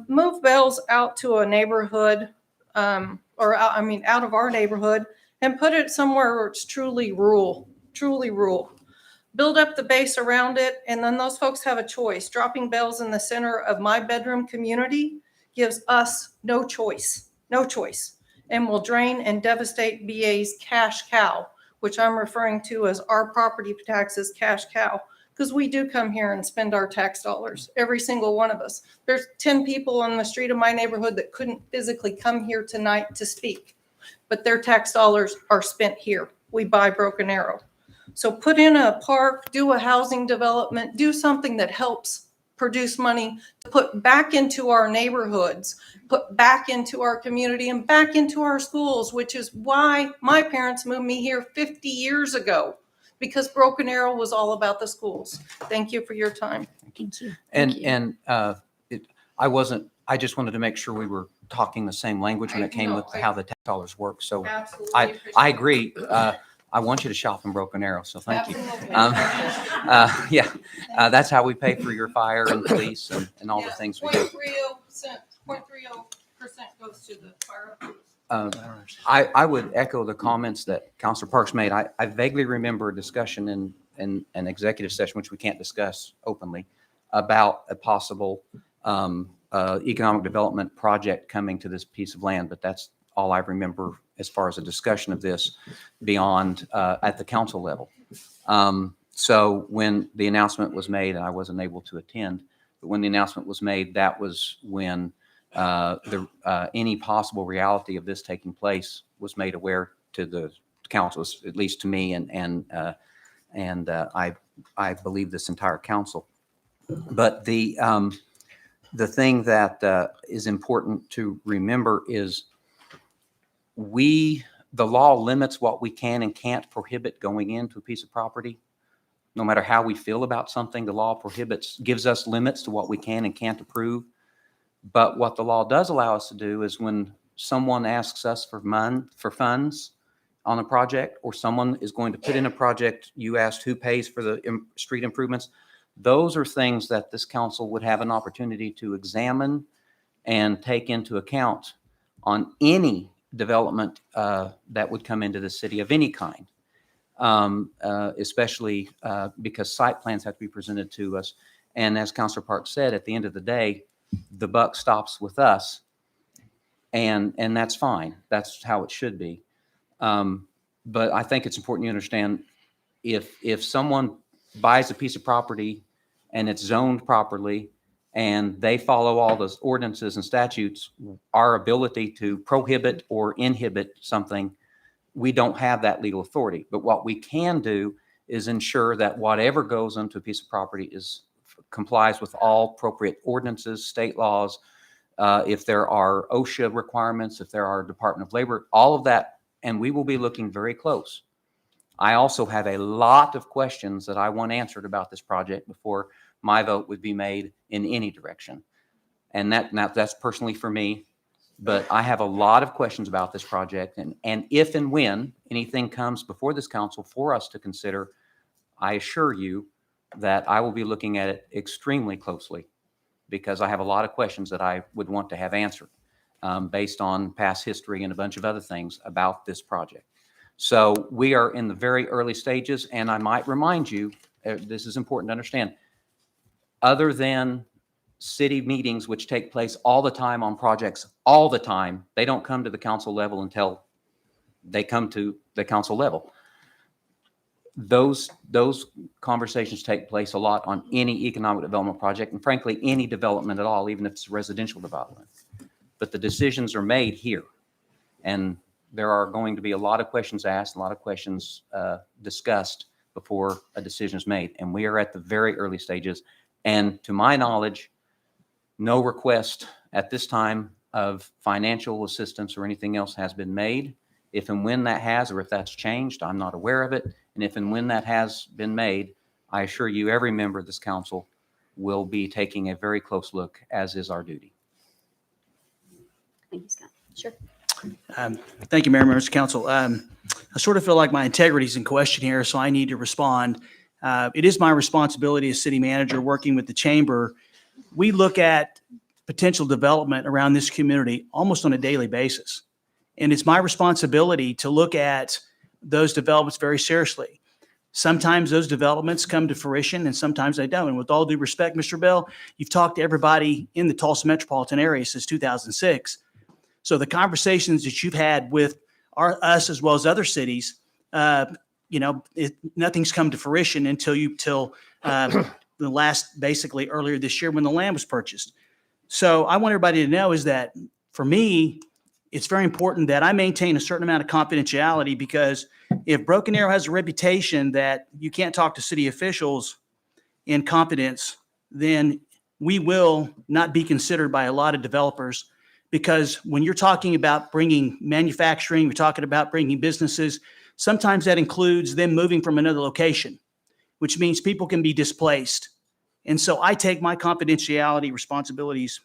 move Bells out to a neighborhood, out of our neighborhood, and put it somewhere where it's truly rural. Build up the base around it, and then those folks have a choice. Dropping Bells in the center of my bedroom community gives us no choice, and will drain and devastate BA's cash cow, which I'm referring to as our property taxes cash cow, because we do come here and spend our tax dollars, every single one of us. There's 10 people on the street of my neighborhood that couldn't physically come here tonight to speak, but their tax dollars are spent here. We buy Broken Arrow. So put in a park, do a housing development, do something that helps produce money to put back into our neighborhoods, put back into our community and back into our schools, which is why my parents moved me here 50 years ago, because Broken Arrow was all about the schools. Thank you for your time. Thank you. I just wanted to make sure we were talking the same language when it came with how the tax dollars work. So Absolutely. I agree. I want you to shop in Broken Arrow, so thank you. Absolutely. That's how we pay for your fire and police and all the things we do. 0.30% goes to the fire. I would echo the comments that Councilor Parks made. I vaguely remember a discussion in an executive session, which we can't discuss openly, about a possible economic development project coming to this piece of land, but that's all I remember as far as a discussion of this beyond at the council level. So when the announcement was made, and I wasn't able to attend, but when the announcement was made, that was when any possible reality of this taking place was made aware to the council, at least to me, and I believe this entire council. But the thing that is important to remember is the law limits what we can and can't prohibit going into a piece of property. No matter how we feel about something, the law gives us limits to what we can and can't approve. But what the law does allow us to do is when someone asks us for funds on a project, or someone is going to put in a project, you asked who pays for the street improvements. Those are things that this council would have an opportunity to examine and take into account on any development that would come into the city of any kind, especially because site plans have to be presented to us. And as Councilor Parks said, at the end of the day, the buck stops with us. And that's fine. That's how it should be. But I think it's important you understand if someone buys a piece of property and it's zoned properly and they follow all those ordinances and statutes, our ability to prohibit or inhibit something, we don't have that legal authority. But what we can do is ensure that whatever goes into a piece of property complies with all appropriate ordinances, state laws. If there are OSHA requirements, if there are Department of Labor, all of that, and we will be looking very close. I also have a lot of questions that I want answered about this project before my vote would be made in any direction. And that's personally for me, but I have a lot of questions about this project. And if and when anything comes before this council for us to consider, I assure you that I will be looking at it extremely closely, because I have a lot of questions that I would want to have answered based on past history and a bunch of other things about this project. So we are in the very early stages, and I might remind you, this is important to understand, other than city meetings, which take place all the time on projects, all the time, they don't come to the council level until they come to the council level. Those conversations take place a lot on any economic development project, and frankly, any development at all, even if it's residential development. But the decisions are made here. And there are going to be a lot of questions asked, a lot of questions discussed before a decision is made. And we are at the very early stages. And to my knowledge, no request at this time of financial assistance or anything else has been made. If and when that has, or if that's changed, I'm not aware of it. And if and when that has been made, I assure you every member of this council will be taking a very close look, as is our duty. Thank you, Scott. Sure. Thank you, Mayor, members of council. I sort of feel like my integrity is in question here, so I need to respond. It is my responsibility as city manager, working with the chamber. We look at potential development around this community almost on a daily basis. And it's my responsibility to look at those developments very seriously. Sometimes those developments come to fruition and sometimes they don't. And with all due respect, Mr. Bell, you've talked to everybody in the Tulsa metropolitan area since 2006. So the conversations that you've had with us as well as other cities, nothing's come to fruition until the last, basically earlier this year when the land was purchased. So I want everybody to know is that for me, it's very important that I maintain a certain amount of confidentiality, because if Broken Arrow has a reputation that you can't talk to city officials in confidence, then we will not be considered by a lot of developers. Because when you're talking about bringing manufacturing, we're talking about bringing businesses, sometimes that includes them moving from another location, which means people can be displaced. And so I take my confidentiality responsibilities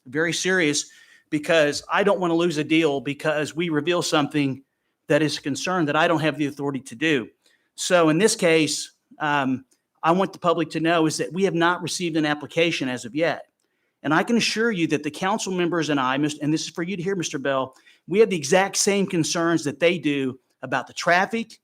very serious, because I don't want to lose a deal because we reveal something that is a concern that I don't have the authority to do. So in this case, I want the public to know is that we have not received an application as of yet. And I can assure you that the council members and I, and this is for you to hear, Mr. Bell, we have the exact same concerns that they do about the traffic,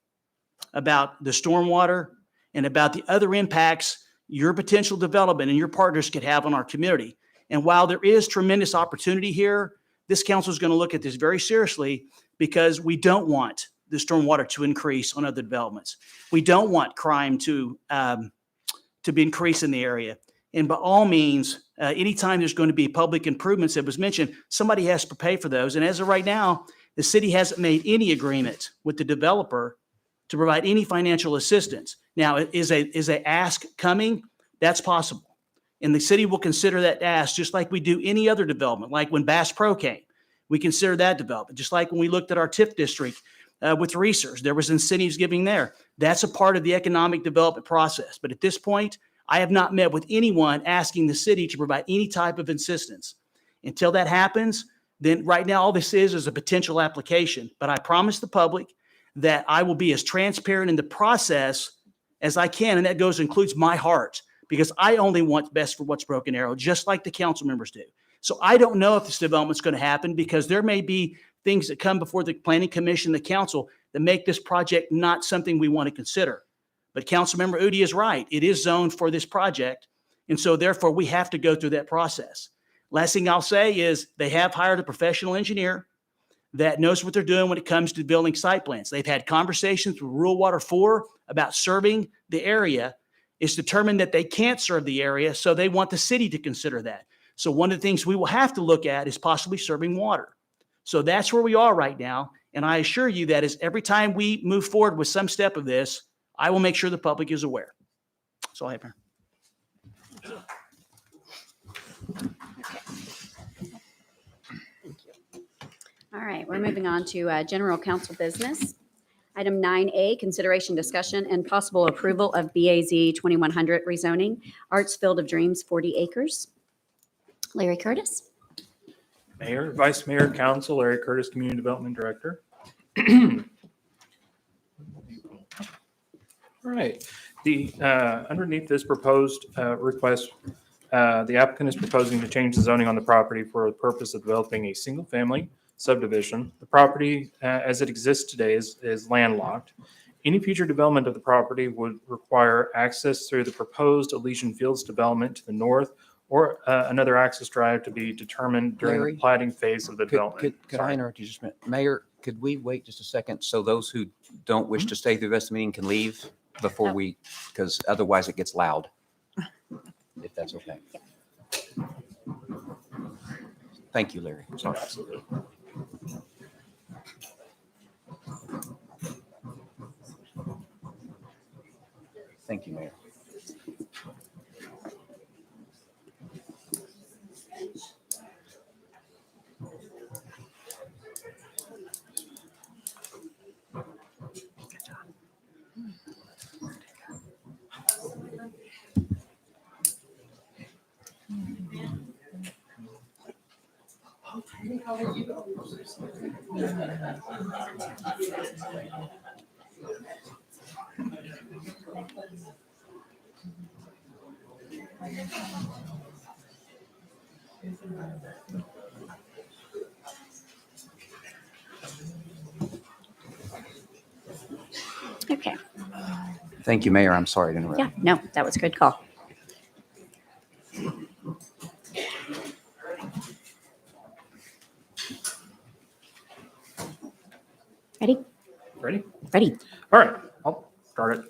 about the stormwater, and about the other impacts your potential development and your partners could have on our community. And while there is tremendous opportunity here, this council is going to look at this very seriously, because we don't want the stormwater to increase on other developments. We don't want crime to be increased in the area. And by all means, anytime there's going to be public improvements that was mentioned, somebody has to pay for those. And as of right now, the city hasn't made any agreement with the developer to provide any financial assistance. Now, is a ask coming? That's possible. And the city will consider that ask just like we do any other development. Like when Bass Pro came, we considered that development. Just like when we looked at our TIF district with research, there was incentives giving there. That's a part of the economic development process. But at this point, I have not met with anyone asking the city to provide any type of assistance. Until that happens, then right now all this is a potential application. But I promise the public that I will be as transparent in the process as I can, and that includes my heart, because I only want best for what's Broken Arrow, just like the council members do. So I don't know if this development's going to happen, because there may be things that come before the planning commission, the council, that make this project not something we want to consider. But Councilmember Udi is right. It is zoned for this project. And so therefore we have to go through that process. Last thing I'll say is they have hired a professional engineer that knows what they're doing when it comes to building site plans. They've had conversations with Rural Water 4 about serving the area. It's determined that they can't serve the area, so they want the city to consider that. So one of the things we will have to look at is possibly serving water. So that's where we are right now. And I assure you that is every time we move forward with some step of this, I will make sure the public is aware. That's all I have, Mayor. All right, we're moving on to general council business. Item 9A, consideration, discussion, and possible approval of BAZ 2100 rezoning, Arts Field of Dreams, 40 acres. Larry Curtis. Mayor, Vice Mayor, Council, Larry Curtis, Community Development Director. All right, underneath this proposed request, the applicant is proposing to change the zoning on the property for the purpose of developing a single-family subdivision. The property, as it exists today, is landlocked. Any future development of the property would require access through the proposed Elysian Fields development to the north, or another access drive to be determined during Larry, the platting phase of the development. Could I interrupt you just a minute? Mayor, could we wait just a second so those who don't wish to stay through the rest of the meeting can leave before we, because otherwise it gets loud, if that's okay. Thank you, Larry. Sorry. Absolutely. Thank you, Mayor. Okay, Thank you, Mayor. I'm sorry to interrupt. yeah, no, that was a good call. Ready? Ready? Ready. All right, I'll start it.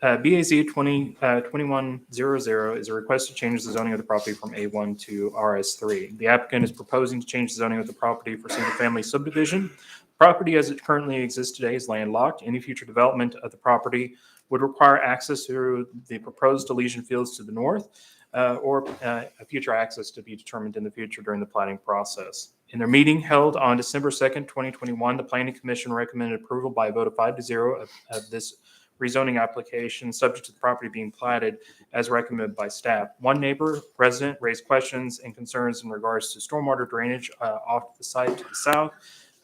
BAZ 2100 is a request to change the zoning of the property from A1 to RS3. The applicant is proposing to change the zoning of the property for single-family subdivision. Property as it currently exists today is landlocked. Any future development of the property would require access through the proposed Elysian Fields to the north, or a future access to be determined in the future during the planning process. In their meeting held on December 2nd, 2021, the Planning Commission recommended approval by a vote of 5-0 of this rezoning application, subject to the property being platted as recommended by staff. One neighbor resident raised questions and concerns in regards to stormwater drainage off the site to the south.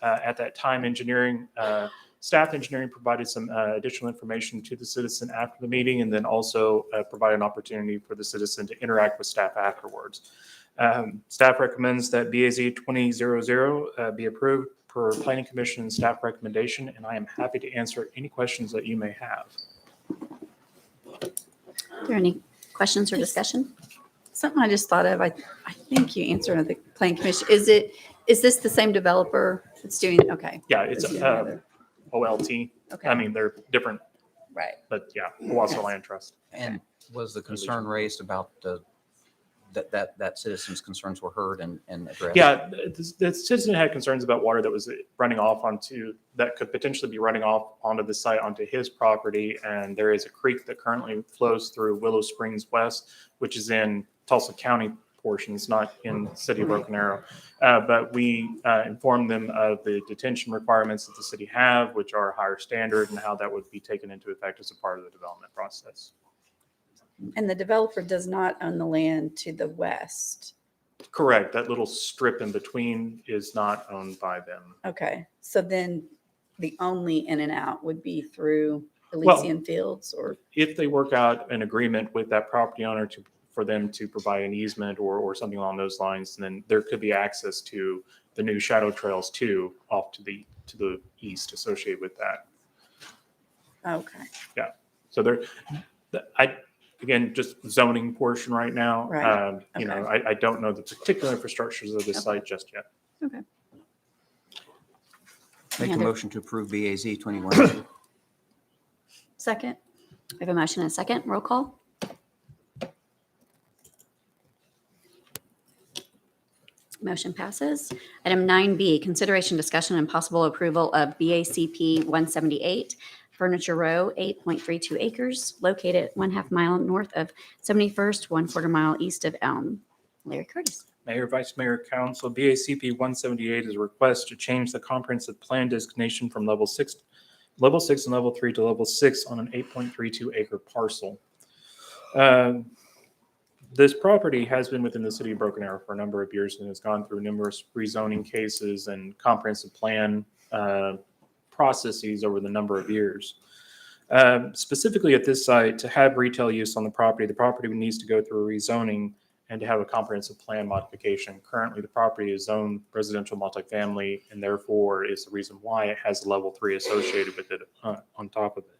At that time, staff engineering provided some additional information to the citizen after the meeting, and then also provided an opportunity for the citizen to interact with staff afterwards. Staff recommends that BAZ 2000 be approved per Planning Commission and staff recommendation, and I am happy to answer any questions that you may have. Are there any questions or discussion? Something I just thought of, I think you answered the planning commission. Is this the same developer that's doing it? Okay. Yeah, it's Is it another? OLT. Okay. I mean, they're different, Right. but yeah, Owasso Land Trust. And was the concern raised about that citizens' concerns were heard and addressed? Yeah, the citizen had concerns about water that was running off that could potentially be running off onto the site, onto his property. And there is a creek that currently flows through Willow Springs West, which is in Tulsa County portions, not in the city of Broken Arrow. But we informed them of the detention requirements that the city have, which are a higher standard, and how that would be taken into effect as a part of the development process. And the developer does not own the land to the west. Correct. That little strip in between is not owned by them. Okay. So then the only in and out would be through Elysian Fields, or? If they work out an agreement with that property owner for them to provide an easement or something along those lines, then there could be access to the new shadow trails too, off to the east associated with that. Okay. Yeah. So again, just zoning portion right now. Right. You know, I don't know the particular infrastructures of this site just yet. Okay. Make Any a other- motion to approve BAZ 21. Second. We have a motion and a second. Roll call. Motion passes. Item 9B, consideration, discussion, and possible approval of BACP 178 Furniture Row, 8.32 acres, located at 1/2 mile north of 71st, 1/4 mile east of Elm. Larry Curtis. Mayor, Vice Mayor, Council, BACP 178 is a request to change the comprehensive plan designation from level 6 and level 3 to level 6 on an 8.32 acre parcel. This property has been within the city of Broken Arrow for a number of years and has gone through numerous rezoning cases and comprehensive plan processes over the number of years. Specifically at this site, to have retail use on the property needs to go through a rezoning and to have a comprehensive plan modification. Currently, the property is zoned residential multifamily, and therefore is the reason why it has level 3 associated with it on top of it.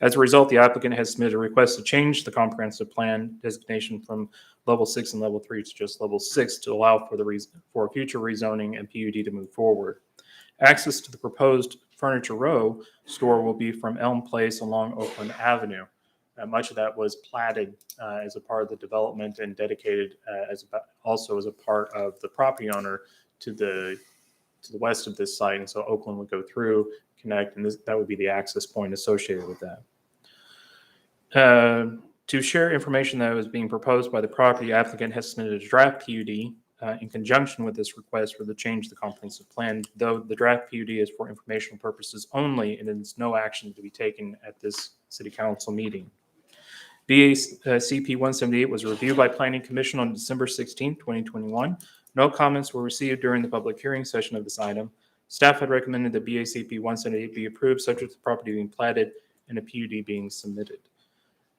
As a result, the applicant has submitted a request to change the comprehensive plan designation from level 6 and level 3 to just level 6 to allow for future rezoning and PUD to move forward. Access to the proposed Furniture Row store will be from Elm Place along Oakland Avenue. Much of that was platted as a part of the development and dedicated also as a part of the property owner to the west of this site. And so Oakland would go through, connect, and that would be the access point associated with that. To share information that was being proposed by the property applicant has submitted a draft PUD in conjunction with this request for the change to the comprehensive plan, though the draft PUD is for informational purposes only and there's no action to be taken at this city council meeting. BACP 178 was reviewed by Planning Commission on December 16, 2021. No comments were received during the public hearing session of this item. Staff had recommended that BACP 178 be approved subject to the property being platted and a PUD being submitted.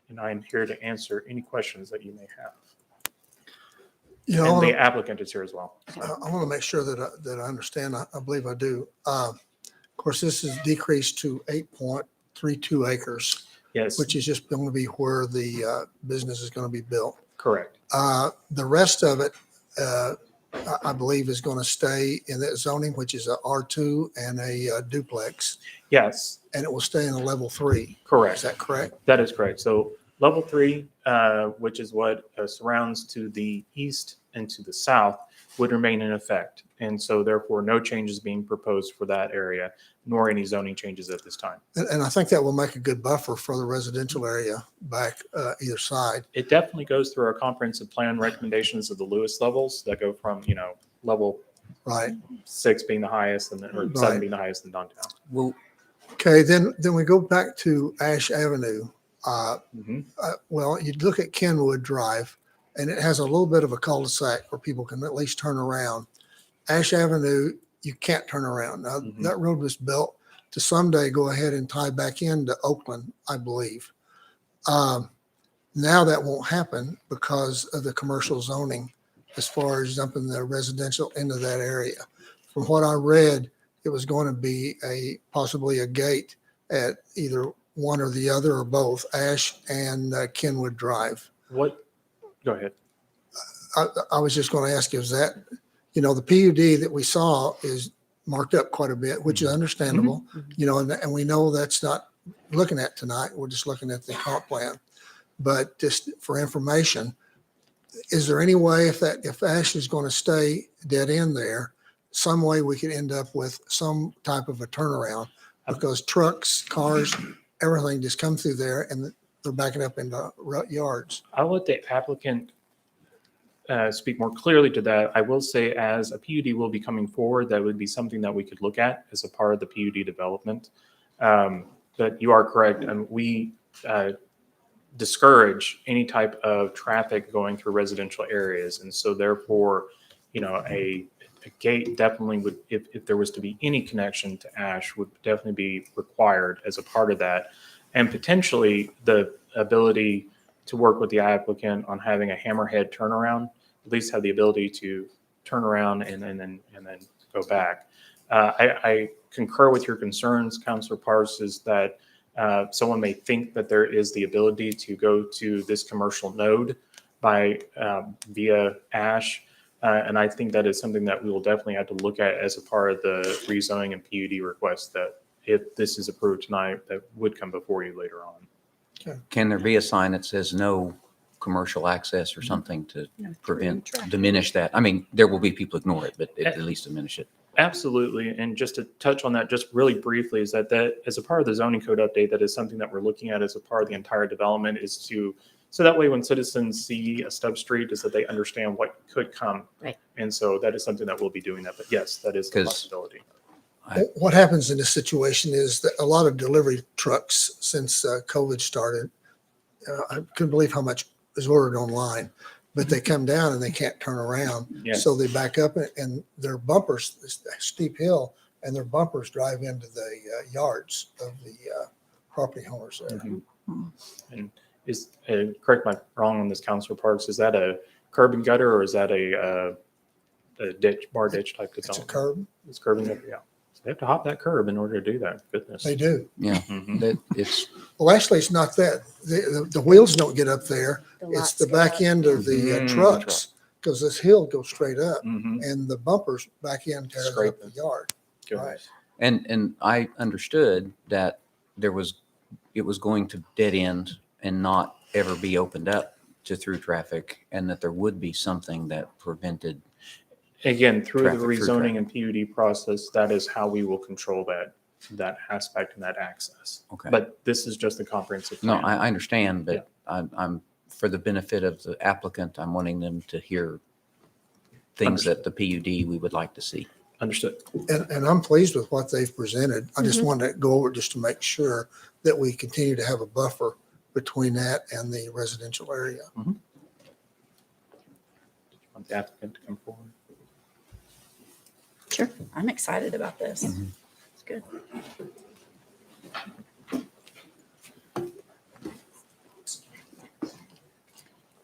And I am here to answer any questions that you may have. You know, And the applicant is here as well. I want to make sure that I understand. I believe I do. Of course, this is decreased to 8.32 acres, Yes, which is just going to be where the business is going to be built. correct. The rest of it, I believe, is going to stay in that zoning, which is a R2 and a duplex, Yes, and it will stay in a level 3. Is correct. that correct? That is correct. So level 3, which is what surrounds to the east and to the south, would remain in effect. And so therefore, no changes being proposed for that area, nor any zoning changes at this time. And I think that will make a good buffer for the residential area back either side. It definitely goes through our comprehensive plan recommendations of the Lewis levels that go from, level Right. 6 being the highest or 7 Right. being the highest in downtown. Well, okay, then we go back to Ash Avenue. Well, you look at Kenwood Drive, and it has a little bit of a cul-de-sac where people can at least turn around. Ash Avenue, you can't turn around. Now, that road was built to someday go ahead and tie back into Oakland, I believe. Now that won't happen because of the commercial zoning as far as dumping the residential into that area. From what I read, it was going to be possibly a gate at either one or the other or both, Ash and Kenwood Drive. Go ahead. I was just going to ask you, is that, the PUD that we saw is marked up quite a bit, which is understandable, and we know that's not looking at tonight. We're just looking at the comp plan. But just for information, is there any way if Ash is going to stay dead end there, some way we could end up with some type of a turnaround? Because trucks, cars, everything just come through there and they're backing up into yards. I'll let the applicant speak more clearly to that. I will say as a PUD will be coming forward, that would be something that we could look at as a part of the PUD development. But you are correct. And we discourage any type of traffic going through residential areas. And so therefore, a gate definitely would, if there was to be any connection to Ash, would definitely be required as a part of that. And potentially the ability to work with the applicant on having a hammerhead turnaround, at least have the ability to turn around and then go back. I concur with your concerns, Councilor Parse, is that someone may think that there is the ability to go to this commercial node by via Ash. And I think that is something that we will definitely have to look at as a part of the rezoning and PUD request that if this is approved tonight, that would come before you later on. Can there be a sign that says no commercial access or something to diminish that? I mean, there will be people ignore it, but at least diminish it. Absolutely. And just to touch on that just really briefly is that as a part of the zoning code update, that is something that we're looking at as a part of the entire development is so that way when citizens see a stub street is that they understand what could come. Right. And so that is something that we'll be doing that. But yes, that is a possibility. What happens in this situation is that a lot of delivery trucks, since COVID started, I couldn't believe how much is ordered online, but they come down and they can't turn around. Yes. So they back up and their bumpers, this steep hill, and their bumpers drive into the yards of the property owners there. And is, correct me if I'm wrong on this, Councilor Parks, is that a curb and gutter or is that a ditch, bar ditch type It's a development? curb. It's curb and gutter, yeah. So they have to hop that curb in order to do that. Goodness. They do. Yeah, Mhm. that it's, Well, actually, it's not that. The wheels don't get up there. The It's lots the go back up. end of the trucks, because this hill goes straight up Mhm. and the bumpers back end tears up the Scraping. yard. Goodness. and I understood that it was going to dead end and not ever be opened up to through traffic, and that there would be something that prevented. Again, through the Traffic, through rezoning and PUD process, that is how we will control that aspect and that access. Okay. But this is just a comprehensive No, plan. I understand, but I'm for the benefit of the applicant, I'm wanting them to hear things that the PUD we would like to see. Understood. And I'm pleased with what they've presented. I just wanted to go over just to make sure that we continue to have a buffer between that and the residential area. Want the applicant to come forward? Sure. I'm excited about this. It's good.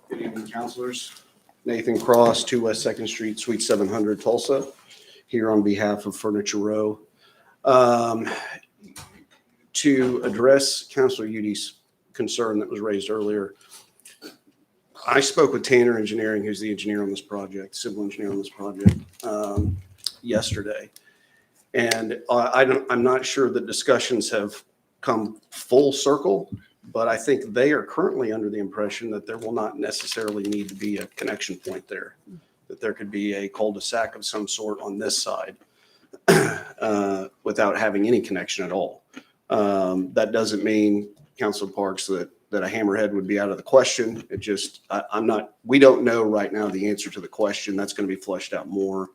Good evening, councilors. Nathan Cross, 2 West Second Street, Suite 700, Tulsa, here on behalf of Furniture Row. To address Councilor Udi's concern that was raised earlier, I spoke with Tanner Engineering, who's the engineer on this project, civil engineer on this project, yesterday. And I'm not sure that discussions have come full circle, but I think they are currently under the impression that there will not necessarily need to be a connection point there, that there could be a cul-de-sac of some sort on this side without having any connection at all. That doesn't mean, Councilor Parks, that a hammerhead would be out of the question. It just, we don't know right now the answer to the question. That's going to be fleshed out more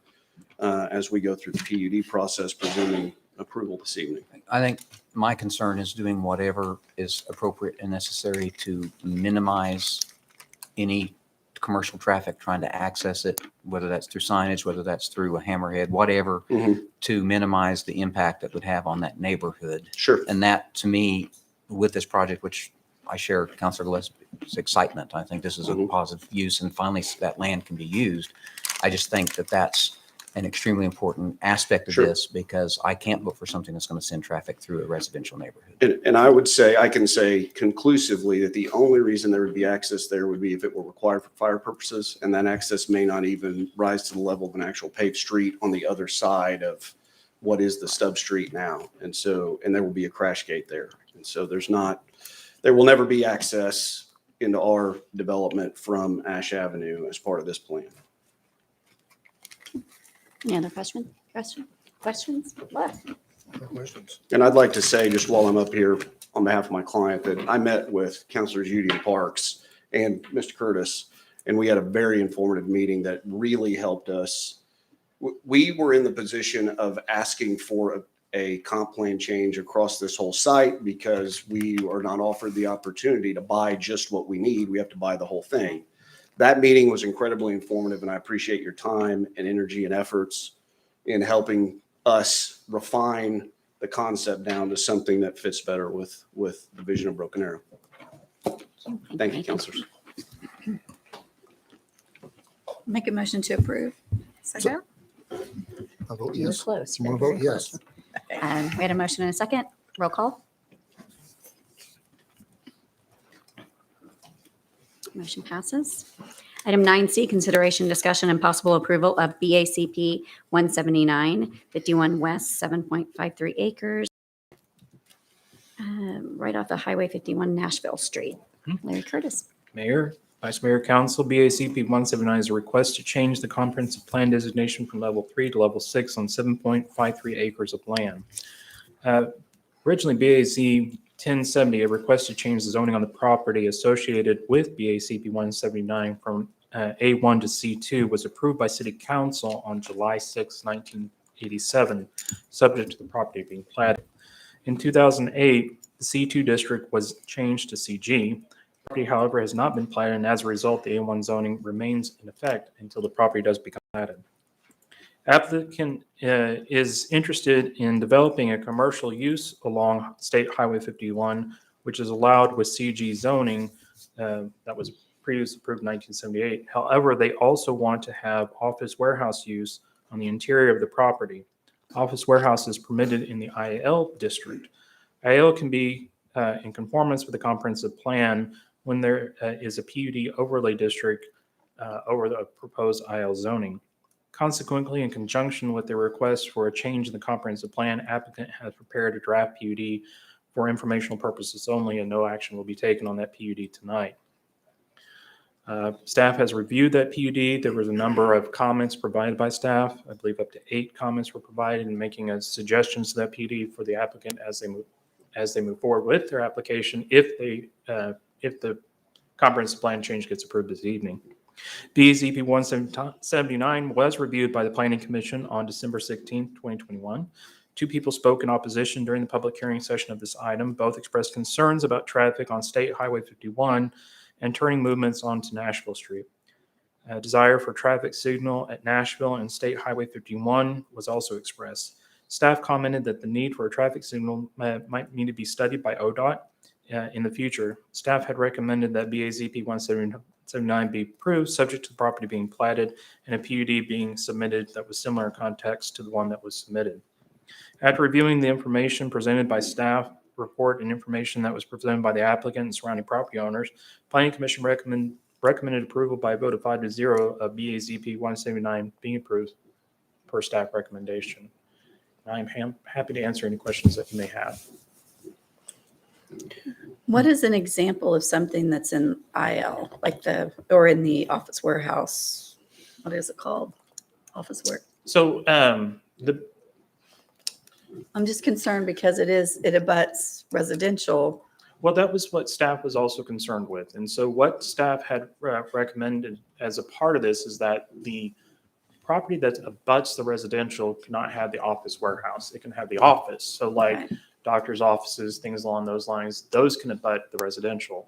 as we go through the PUD process, presuming approval this evening. I think my concern is doing whatever is appropriate and necessary to minimize any commercial traffic trying to access it, whether that's through signage, whether that's through a hammerhead, whatever, to minimize the impact that would have on that neighborhood. Sure. And that, to me, with this project, which I share Councilor Gillespie's excitement, I think this is a positive use, and finally that land can be used. I just think that that's an extremely important aspect of this, because I can't vote for something that's going to send traffic through a residential neighborhood. And I can say conclusively that the only reason there would be access there would be if it were required for fire purposes, and that access may not even rise to the level of an actual paved street on the other side of what is the stub street now. And there will be a crash gate there. And so there will never be access into our development from Ash Avenue as part of this plan. Any other questions? What? No questions. And I'd like to say, just while I'm up here on behalf of my client, that I met with Councilors Udi and Parks and Mr. Curtis, and we had a very informative meeting that really helped us. We were in the position of asking for a comp plan change across this whole site because we are not offered the opportunity to buy just what we need. We have to buy the whole thing. That meeting was incredibly informative, and I appreciate your time and energy and efforts in helping us refine the concept down to something that fits better with the vision of Broken Arrow. Thank you, councilors. Make a motion to approve. Second? I vote You were yes. close. I'm You gonna were vote very yes. close. We had a motion and a second. Roll call. Motion passes. Item 9C, consideration, discussion, and possible approval of BACP 179, 51 West, 7.53 acres, right off the Highway 51 Nashville Street. Larry Curtis. Mayor, Vice Mayor, Council, BACP 179 is a request to change the comprehensive plan designation from level 3 to level 6 on 7.53 acres of land. Originally, BAC 1070, a request to change the zoning on the property associated with BACP 179 from A1 to C2 was approved by City Council on July 6, 1987, subject to the property being platted. In 2008, the C2 district was changed to CG. Property, however, has not been platted, and as a result, the A1 zoning remains in effect until the property does become platted. Applicant is interested in developing a commercial use along State Highway 51, which is allowed with CG zoning that was previously approved in 1978. However, they also want to have office warehouse use on the interior of the property. Office warehouse is permitted in the IL district. IL can be in conformance with the comprehensive plan when there is a PUD overlay district over the proposed IL zoning. Consequently, in conjunction with the request for a change in the comprehensive plan, applicant has prepared a draft PUD for informational purposes only, and no action will be taken on that PUD tonight. Staff has reviewed that PUD. There was a number of comments provided by staff. I believe up to 8 comments were provided in making suggestions to that PUD for the applicant as they move forward with their application if the comprehensive plan change gets approved this evening. BZP 179 was reviewed by the Planning Commission on December 16, 2021. 2 people spoke in opposition during the public hearing session of this item. Both expressed concerns about traffic on State Highway 51 and turning movements onto Nashville Street. A desire for traffic signal at Nashville and State Highway 51 was also expressed. Staff commented that the need for a traffic signal might need to be studied by ODOT in the future. Staff had recommended that BAZP 179 be approved, subject to the property being platted and a PUD being submitted that was similar in context to the one that was submitted. After reviewing the information presented by staff, report, and information that was presented by the applicant and surrounding property owners, Planning Commission recommended approval by a vote of 5-0 of BAZP 179 being approved per staff recommendation. I'm happy to answer any questions that you may have. What is an example of something that's in IL, like or in the office warehouse? What is it called? Office work. So I'm just concerned because it abuts residential. Well, that was what staff was also concerned with. And so what staff had recommended as a part of this is that the property that abuts the residential cannot have the office warehouse. It can have the office. So like doctor's offices, things along those lines, those can abut the residential.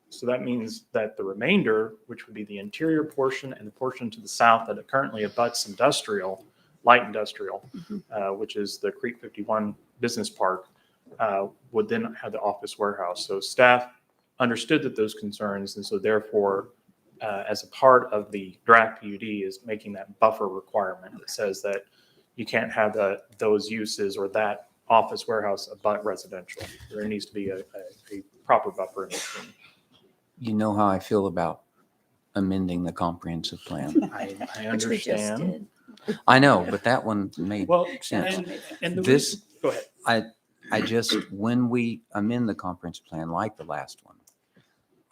So that means that the remainder, which would be the interior portion and the portion to the south that it currently abuts industrial, light industrial, which is the Creek 51 Business Park, would then have the office warehouse. So staff understood that those concerns, and so therefore, as a part of the draft PUD is making that buffer requirement that says that you can't have those uses or that office warehouse abut residential. There needs to be a proper buffer in between. You know how I feel about amending the comprehensive plan. I Which we just understand. did. I know, but that one made sense. And the This, go ahead. I just, when we amend the comprehensive plan, like the last one,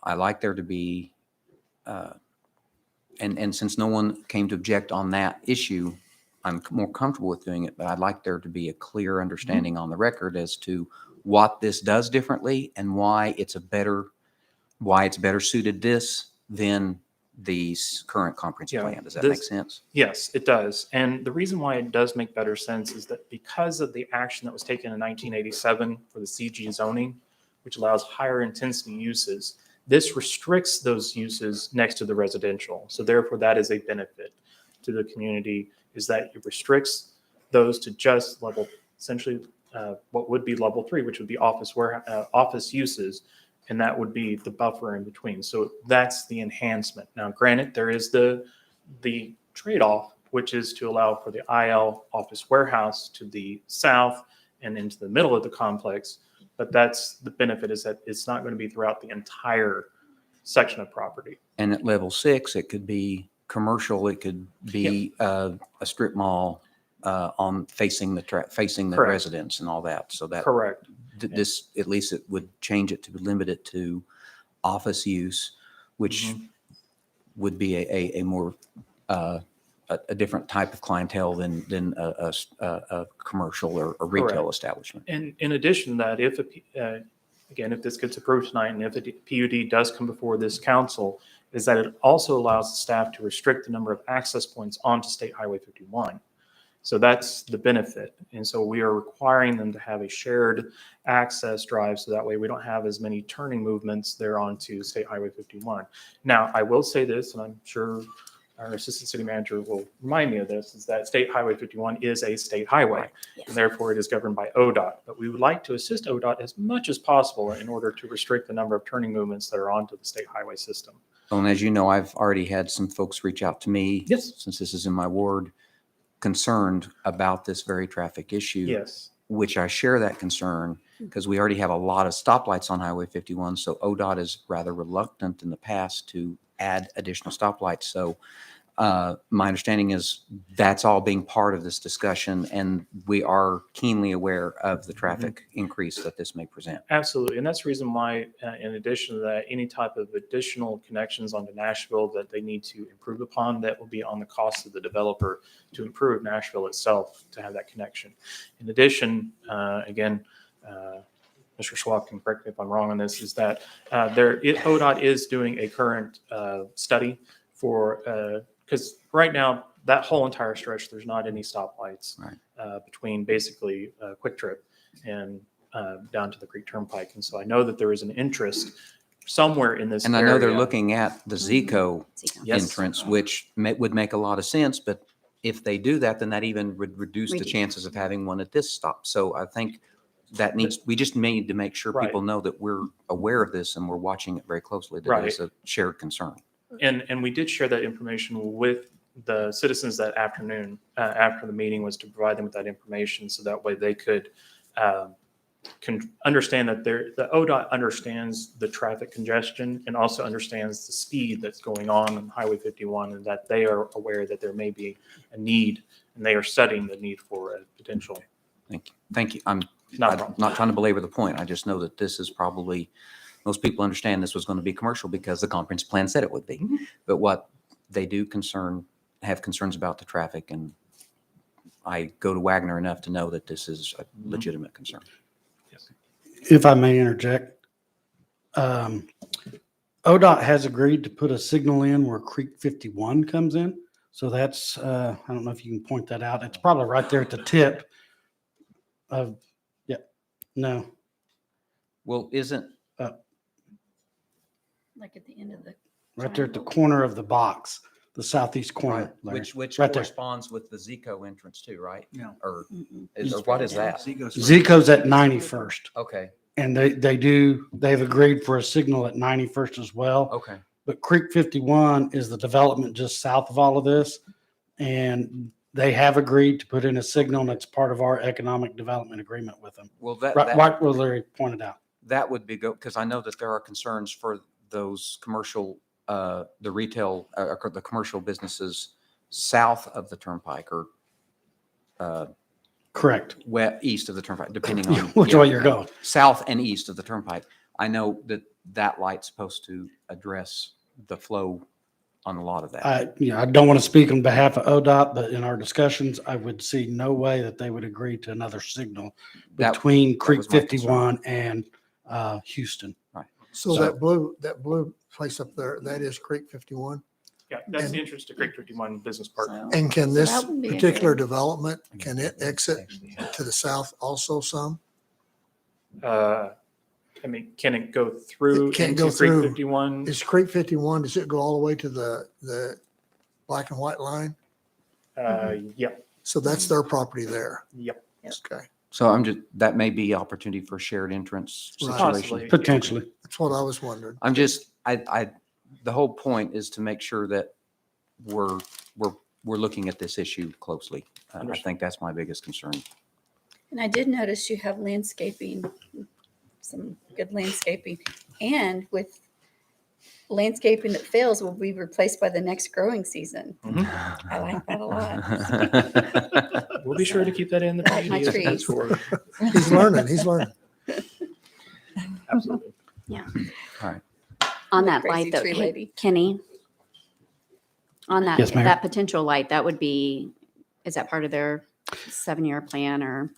I like there to be, and since no one came to object on that issue, I'm more comfortable with doing it, but I'd like there to be a clear understanding on the record as to what this does differently and why it's better suited this than the current comprehensive plan. Does that make sense? Yes, it does. And the reason why it does make better sense is that because of the action that was taken in 1987 for the CG zoning, which allows higher intensity uses, this restricts those uses next to the residential. So therefore, that is a benefit to the community, is that it restricts those to just level, essentially what would be level 3, which would be office uses. And that would be the buffer in between. So that's the enhancement. Now, granted, there is the trade-off, which is to allow for the IL office warehouse to the south and into the middle of the complex. But that's the benefit, is that it's not going to be throughout the entire section of property. And at level 6, it could be commercial, it could be a strip mall on facing the Correct. residents and all that. So that Correct. this, at least it would change it to limit it to office use, which would be a more a different type of clientele than a commercial or a retail Correct. establishment. And in addition to that, again, if this gets approved tonight and if a PUD does come before this council, is that it also allows the staff to restrict the number of access points onto State Highway 51. So that's the benefit. And so we are requiring them to have a shared access drive. So that way we don't have as many turning movements there onto State Highway 51. Now, I will say this, and I'm sure our assistant city manager will remind me of this, is that State Highway 51 is a state highway, Yes. and therefore it is governed by ODOT. But we would like to assist ODOT as much as possible in order to restrict the number of turning movements that are onto the state highway system. And as you know, I've already had some folks reach out to me, since this is in my ward, concerned about this very traffic issue. Yes. Which I share that concern because we already have a lot of stoplights on Highway 51. So ODOT is rather reluctant in the past to add additional stoplights. So my understanding is that's all being part of this discussion, and we are keenly aware of the traffic increase that this may present. Absolutely. And that's the reason why, in addition to that, any type of additional connections onto Nashville that they need to improve upon, that will be on the cost of the developer to improve Nashville itself to have that connection. In addition, again, Mr. Schwab can correct me if I'm wrong on this, is that ODOT is doing a current study for, because right now, that whole entire stretch, there's not any stoplights between basically Quick Trip and down to the Creek Turnpike. And so I know that there is an interest somewhere in this And I area. know they're looking at the Zico Yes. entrance, which would make a lot of sense, but if they do that, then that even would reduce the chances of having one at this stop. So I think that we just need to make sure people know that we're aware of this and we're watching it very closely. That it is a shared concern. And we did share that information with the citizens that afternoon after the meeting, was to provide them with that information so that way they could understand that the ODOT understands the traffic congestion and also understands the speed that's going on Highway 51, and that they are aware that there may be a need, and they are studying the need for a potential. Thank you. Thank you. I'm Not not trying to belabor the point. I just know that this is probably, most people understand this was going to be commercial because the comprehensive plan said it would be. But what they do have concerns about the traffic, and I go to Wagner enough to know that this is a legitimate concern. If I may interject, ODOT has agreed to put a signal in where Creek 51 comes in. So that's, I don't know if you can point that out. It's probably right there at the tip of, no. Well, isn't Like at the end of the. Right there at the corner of the box, the southeast corner. Larry. which right there. corresponds with the Zico entrance too, right? Yeah. Or what is that? Zico's at 91st. Okay. And they've agreed for a signal at 91st as well. Okay. But Creek 51 is the development just south of all of this. And they have agreed to put in a signal, and it's part of our economic development agreement with them. Well, that Right where Larry pointed out. that would be good, because I know that there are concerns for those commercial, the retail, or the commercial businesses south of the turnpike, or correct, east of the turnpike, depending on which way you're going. South and east of the turnpike. I know that light's supposed to address the flow on a lot of that. I don't want to speak on behalf of ODOT, but in our discussions, I would see no way that they would agree to another signal between Creek was my 51 and Houston. Right. So that blue place up there, that is Creek 51? Yeah, that's And- the entrance to Creek 51 Business Park. And can this that would be a particular good- development, can it exit to the south also some? I mean, can it go through It can't into go Creek through. 51? Is Creek 51, does it go all the way to the black and white line? Yep, So that's their property there. yep. Okay. So that may be opportunity for shared entrance Right. situation. Possibly. Potentially. That's what I was wondering. I'm just, the whole point is to make sure that we're looking at this issue closely. I Understood. think that's my biggest concern. And I did notice you have landscaping, some good landscaping. And with landscaping that fails will be replaced by the next growing season. I like that a lot. We'll be sure to keep that in the Like my PUD as trees. henceforth. He's learning, he's learning. Absolutely. Yeah. All right. On The that crazy light though, tree lady. Kenny, on that, Yes, Mayor. that potential light, that would be, is that part of their 7-year plan or?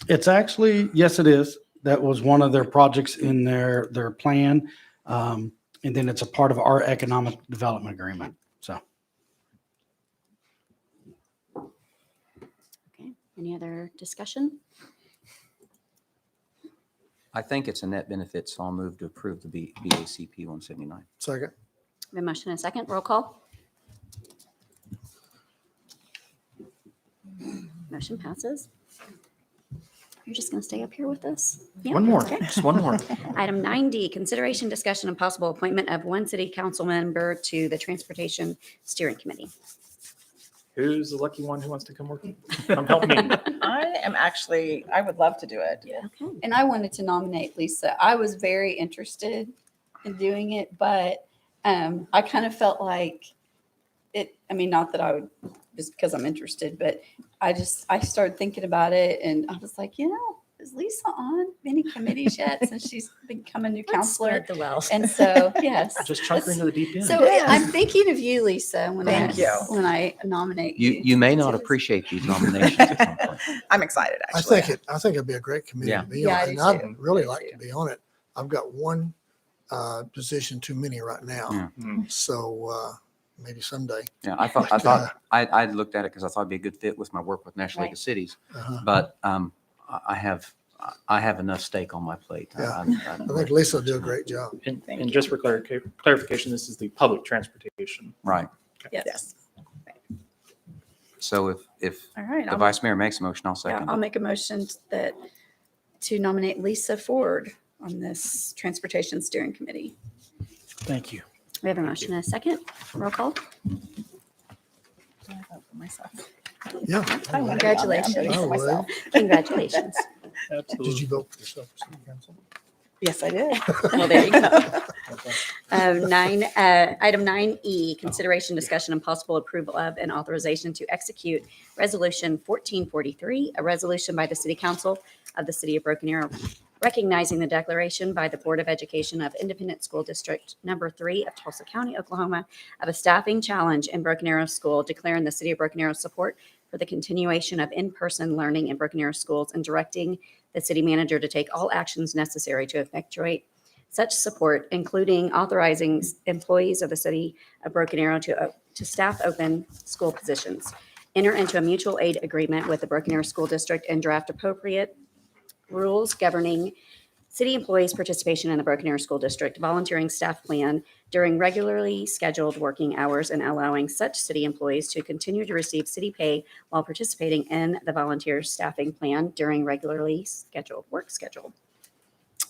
It's actually, yes, it is. That was one of their projects in their plan. And then it's a part of our economic development agreement. So. Okay, any other discussion? I think it's a net benefit, so I'll move to approve the BACP 179. Second. We have a motion and a second, roll call. Motion passes. You're just going to stay up here with us? Yeah, One more, okay. just one more. Item 9D, consideration, discussion, and possible appointment of one city council member to the Transportation Steering Committee. Who's the lucky one who wants to come work? Come help me. I would love to do it. Yeah. Okay. And I wanted to nominate Lisa. I was very interested in doing it, but I kind of felt like it, I mean, not that I would just because I'm interested, but I started thinking about it and I was like, is Lisa on many committees yet since she's become a new counselor? Spread the wealth. And so, yes. Just chunk her into the deep end. So I'm thinking of you, Lisa, when Thank you. when I nominate you. You may not appreciate these nominations at some point. I'm excited, I actually. think it'd be a great committee Yeah. to be Yeah, I on. do And I'd too. really I do like too. to be on it. I've got one position too many right now. Yeah. So maybe someday. Yeah, I looked at it because I thought it'd be a good fit with my work with National League of Cities, Uh-huh. but I have enough stake on my plate. Yeah. I think Lisa will do a great job. And just for clarification, this is the public transportation. Right. Yes. So if All right. the vice mayor makes a motion, I'll second I'll it. make a motion to nominate Lisa Ford on this Transportation Steering Committee. Thank you. We have a motion and a second, roll call. Yeah. Congratulations. Oh, well. Congratulations. Absolutely. Did you vote for yourself for city council? Yes, I did. Well, there you go. Item 9E, consideration, discussion, and possible approval of and authorization to execute Resolution 1443, a resolution by the City Council of the City of Broken Arrow, recognizing the declaration by the Board of Education of Independent School District Number 3 of Tulsa County, Oklahoma, of a staffing challenge in Broken Arrow School, declaring the City of Broken Arrow support for the continuation of in-person learning in Broken Arrow schools, and directing the city manager to take all actions necessary to effectuate such support, including authorizing employees of the City of Broken Arrow to staff open school positions, enter into a mutual aid agreement with the Broken Arrow School District, and draft appropriate rules governing city employees' participation in the Broken Arrow School District volunteering staff plan during regularly scheduled working hours, and allowing such city employees to continue to receive city pay while participating in the volunteer staffing plan during regularly scheduled work schedule.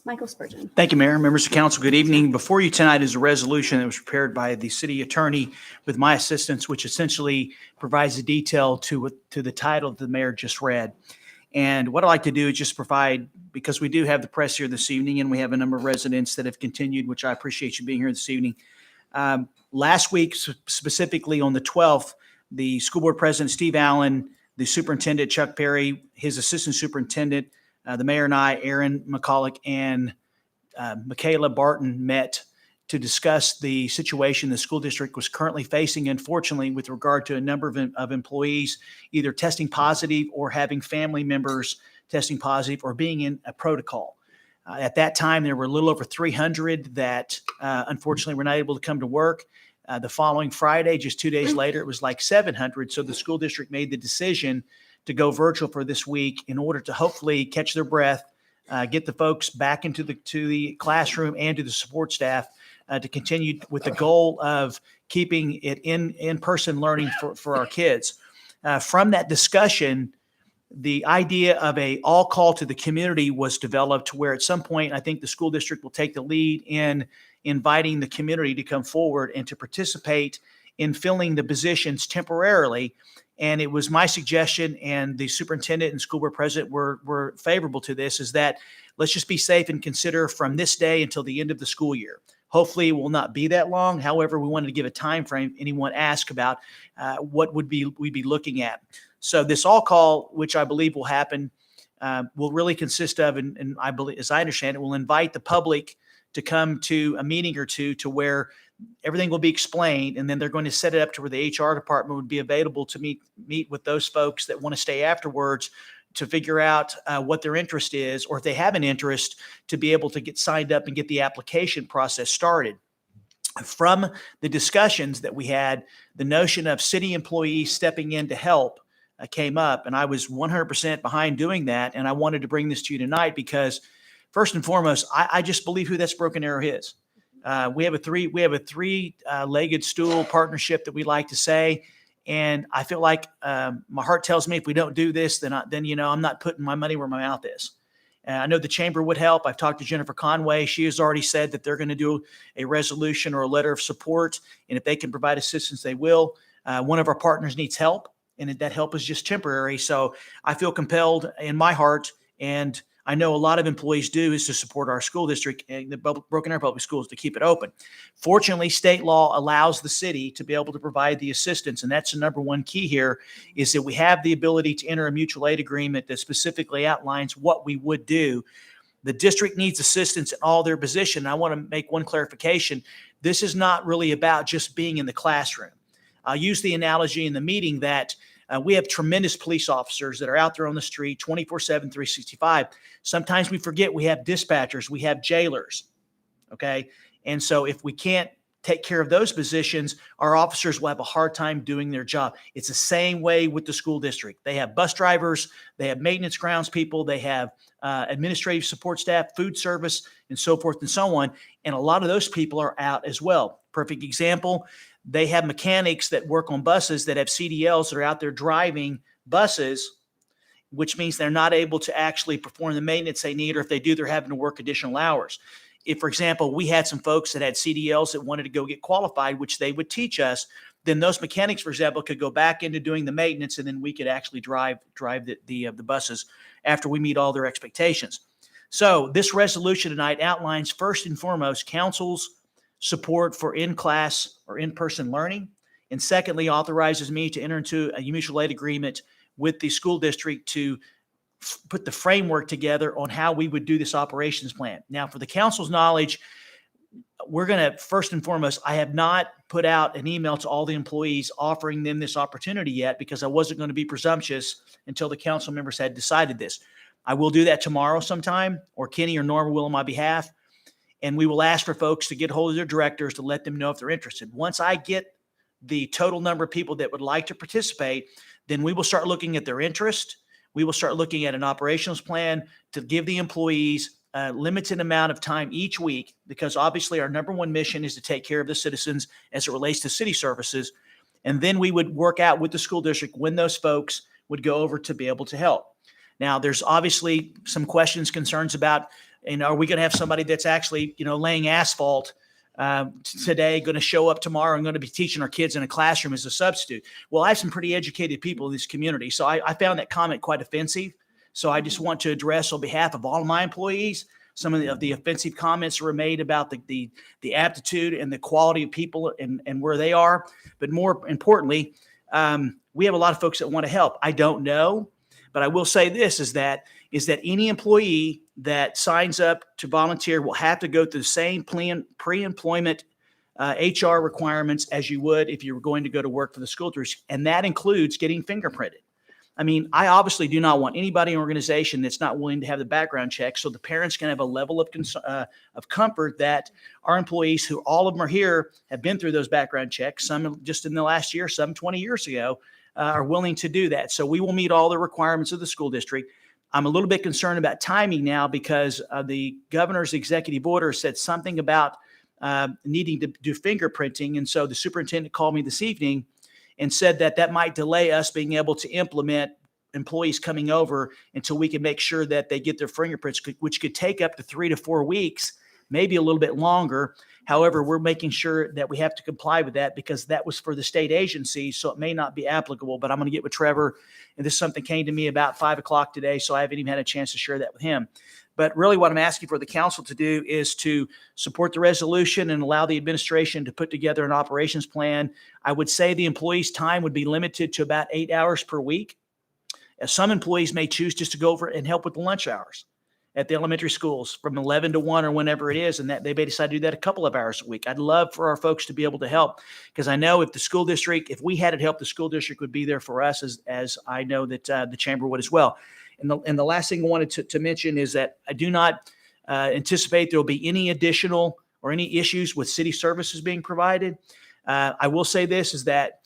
Michael Spurgeon. Thank you, Mayor. Members of council, good evening. Before you tonight is a resolution that was prepared by the city attorney with my assistance, which essentially provides a detail to the title that the mayor just read. And what I'd like to do is just provide, because we do have the press here this evening and we have a number of residents that have continued, which I appreciate you being here this evening. Last week, specifically on the 12th, the school board president, Steve Allen, the superintendent, Chuck Perry, his assistant superintendent, the mayor and I, Aaron McCulloch, and Michaela Barton met to discuss the situation the school district was currently facing, unfortunately, with regard to a number of employees either testing positive or having family members testing positive or being in a protocol. At that time, there were a little over 300 that unfortunately were not able to come to work. The following Friday, just 2 days later, it was like 700. So the school district made the decision to go virtual for this week in order to hopefully catch their breath, get the folks back into the classroom and to the support staff to continue with the goal of keeping it in-person learning for our kids. From that discussion, the idea of a all call to the community was developed, where at some point, I think the school district will take the lead in inviting the community to come forward and to participate in filling the positions temporarily. And it was my suggestion, and the superintendent and school board president were favorable to this, is that let's just be safe and consider from this day until the end of the school year. Hopefully it will not be that long. However, we wanted to give a time frame. Anyone ask about what we'd be looking at. So this all call, which I believe will happen, will really consist of, and I believe, as I understand it, will invite the public to come to a meeting or two to where everything will be explained, and then they're going to set it up to where the HR department would be available to meet with those folks that want to stay afterwards to figure out what their interest is, or if they have an interest, to be able to get signed up and get the application process started. From the discussions that we had, the notion of city employees stepping in to help came up, and I was 100% behind doing that. And I wanted to bring this to you tonight because, first and foremost, I just believe who that's Broken Arrow is. We have a three-legged stool partnership that we like to say, and I feel like my heart tells me if we don't do this, then I'm not putting my money where my mouth is. I know the chamber would help. I've talked to Jennifer Conway. She has already said that they're going to do a resolution or a letter of support, and if they can provide assistance, they will. One of our partners needs help, and that help is just temporary. So I feel compelled in my heart, and I know a lot of employees do, is to support our school district and the Broken Arrow Public Schools to keep it open. Fortunately, state law allows the city to be able to provide the assistance, and that's the number one key here, is that we have the ability to enter a mutual aid agreement that specifically outlines what we would do. The district needs assistance in all their position. I want to make one clarification. This is not really about just being in the classroom. I'll use the analogy in the meeting that we have tremendous police officers that are out there on the street 24/7, 365. Sometimes we forget we have dispatchers, we have jailers, okay? And so if we can't take care of those positions, our officers will have a hard time doing their job. It's the same way with the school district. They have bus drivers, they have maintenance grounds people, they have administrative support staff, food service, and so forth and so on. And a lot of those people are out as well. Perfect example, they have mechanics that work on buses that have CDLs that are out there driving buses, which means they're not able to actually perform the maintenance they need, or if they do, they're having to work additional hours. If, for example, we had some folks that had CDLs that wanted to go get qualified, which they would teach us, then those mechanics, for example, could go back into doing the maintenance, and then we could actually drive the buses after we meet all their expectations. So this resolution tonight outlines, first and foremost, council's support for in-class or in-person learning, and secondly, authorizes me to enter into a mutual aid agreement with the school district to put the framework together on how we would do this operations plan. Now, for the council's knowledge, we're going to, first and foremost, I have not put out an email to all the employees offering them this opportunity yet, because I wasn't going to be presumptuous until the council members had decided this. I will do that tomorrow sometime, or Kenny or Norma will on my behalf. And we will ask for folks to get hold of their directors to let them know if they're interested. Once I get the total number of people that would like to participate, then we will start looking at their interest. We will start looking at an operations plan to give the employees a limited amount of time each week, because obviously our number one mission is to take care of the citizens as it relates to city services. And then we would work out with the school district when those folks would go over to be able to help. Now, there's obviously some questions, concerns about, are we going to have somebody that's actually, laying asphalt today, going to show up tomorrow and going to be teaching our kids in a classroom as a substitute? Well, I have some pretty educated people in this community, so I found that comment quite offensive. So I just want to address on behalf of all of my employees, some of the offensive comments were made about the aptitude and the quality of people and where they are. But more importantly, we have a lot of folks that want to help. I don't know, but I will say this, is that any employee that signs up to volunteer will have to go through the same pre-employment HR requirements as you would if you were going to go to work for the school district. And that includes getting fingerprinted. I mean, I obviously do not want anybody in an organization that's not willing to have the background check, so the parents can have a level of comfort that our employees, who all of them are here, have been through those background checks, some just in the last year, some 20 years ago, are willing to do that. So we will meet all the requirements of the school district. I'm a little bit concerned about timing now, because the governor's executive order said something about needing to do fingerprinting. And so the superintendent called me this evening and said that might delay us being able to implement employees coming over until we can make sure that they get their fingerprints, which could take up to 3 to 4 weeks, maybe a little bit longer. However, we're making sure that we have to comply with that, because that was for the state agencies, so it may not be applicable. But I'm going to get with Trevor, and this something came to me about 5 o'clock today, so I haven't even had a chance to share that with him. But really what I'm asking for the council to do is to support the resolution and allow the administration to put together an operations plan. I would say the employees' time would be limited to about 8 hours per week. Some employees may choose just to go over and help with the lunch hours at the elementary schools from 11 to 1 or whenever it is, and that they may decide to do that a couple of hours a week. I'd love for our folks to be able to help, because I know if the school district, if we had it help, the school district would be there for us, as I know that the chamber would as well. And the last thing I wanted to mention is that I do not anticipate there will be any additional or any issues with city services being provided. I will say this, is that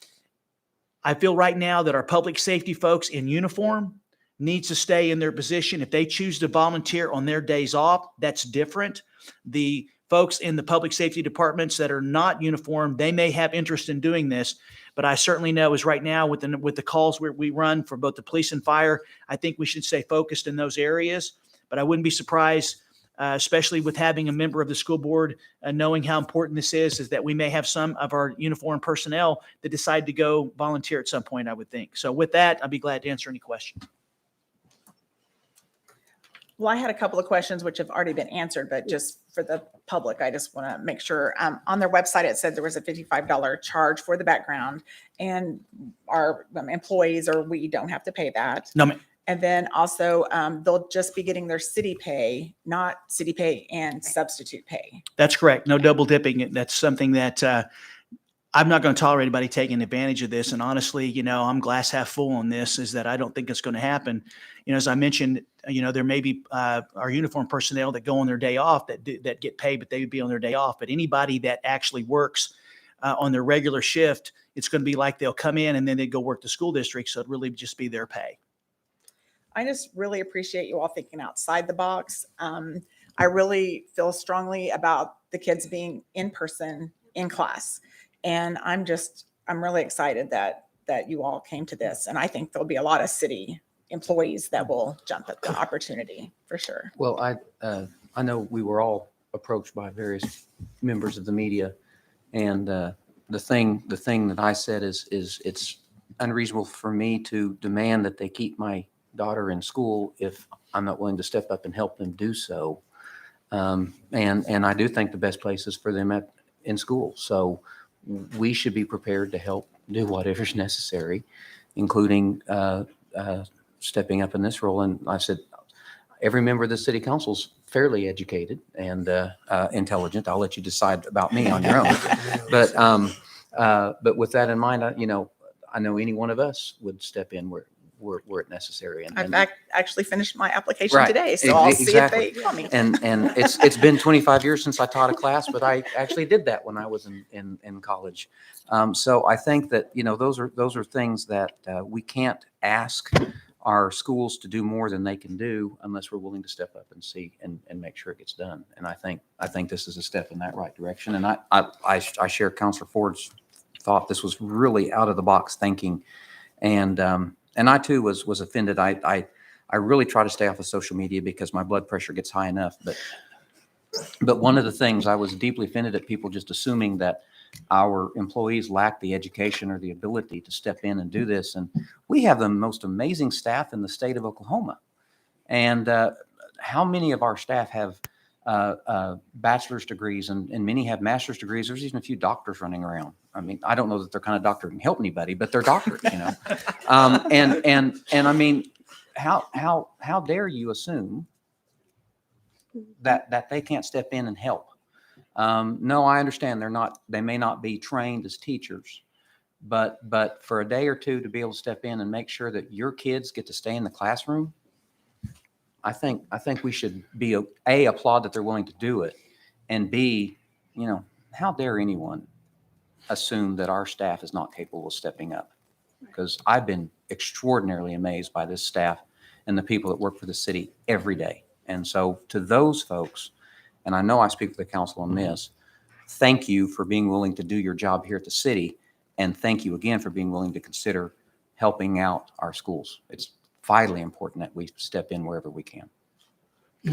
I feel right now that our public safety folks in uniform needs to stay in their position. If they choose to volunteer on their days off, that's different. The folks in the public safety departments that are not uniformed, they may have interest in doing this, but I certainly know is right now with the calls where we run for both the police and fire, I think we should stay focused in those areas. But I wouldn't be surprised, especially with having a member of the school board, knowing how important this is that we may have some of our uniformed personnel that decide to go volunteer at some point, I would think. So with that, I'd be glad to answer any questions. Well, I had a couple of questions which have already been answered, but just for the public, I just want to make sure. On their website, it said there was a $55 charge for the background, and our employees, or we don't have to pay that. No, ma'am. And then also, they'll just be getting their city pay, not city pay and substitute pay. That's correct. No double dipping. That's something that I'm not going to tolerate anybody taking advantage of this. And honestly, I'm glass half full on this, is that I don't think it's going to happen. As I mentioned, there may be our uniform personnel that go on their day off that get paid, but they would be on their day off. But anybody that actually works on their regular shift, it's going to be like they'll come in and then they go work the school district. So it'd really just be their pay. I just really appreciate you all thinking outside the box. I really feel strongly about the kids being in person in class. And I'm really excited that you all came to this. And I think there'll be a lot of city employees that will jump at the opportunity for sure. Well, I know we were all approached by various members of the media, and the thing that I said is it's unreasonable for me to demand that they keep my daughter in school if I'm not willing to step up and help them do so. And I do think the best place is for them in school. So we should be prepared to help do whatever's necessary, including stepping up in this role. And I said, every member of the city council's fairly educated and intelligent. I'll let you decide about me on your own. But with that in mind, I know any one of us would step in where it necessary. I've actually finished my application Right. today, so I'll see Exactly. if they call me. And it's been 25 years since I taught a class, but I actually did that when I was in college. So I think that those are things that we can't ask our schools to do more than they can do unless we're willing to step up and see and make sure it gets done. And I think this is a step in that right direction. And I share Councilor Ford's thought. This was really out of the box thinking, and I too was offended. I really try to stay off of social media because my blood pressure gets high enough. But one of the things, I was deeply offended at people just assuming that our employees lack the education or the ability to step in and do this. And we have the most amazing staff in the state of Oklahoma. And how many of our staff have bachelor's degrees, and many have master's degrees? There's even a few doctors running around. I mean, I don't know that they're kind of doctor can help anybody, but they're doctors, And I mean, how dare you assume that they can't step in and help? No, I understand they may not be trained as teachers, but for a day or two to be able to step in and make sure that your kids get to stay in the classroom, I think we should be applaud that they're willing to do it, and B, how dare anyone assume that our staff is not capable of stepping up? Because I've been extraordinarily amazed by this staff and the people that work for the city every day. And so to those folks, and I know I speak for the council on this, thank you for being willing to do your job here at the city. And thank you again for being willing to consider helping out our schools. It's vitally important that we step in wherever we can.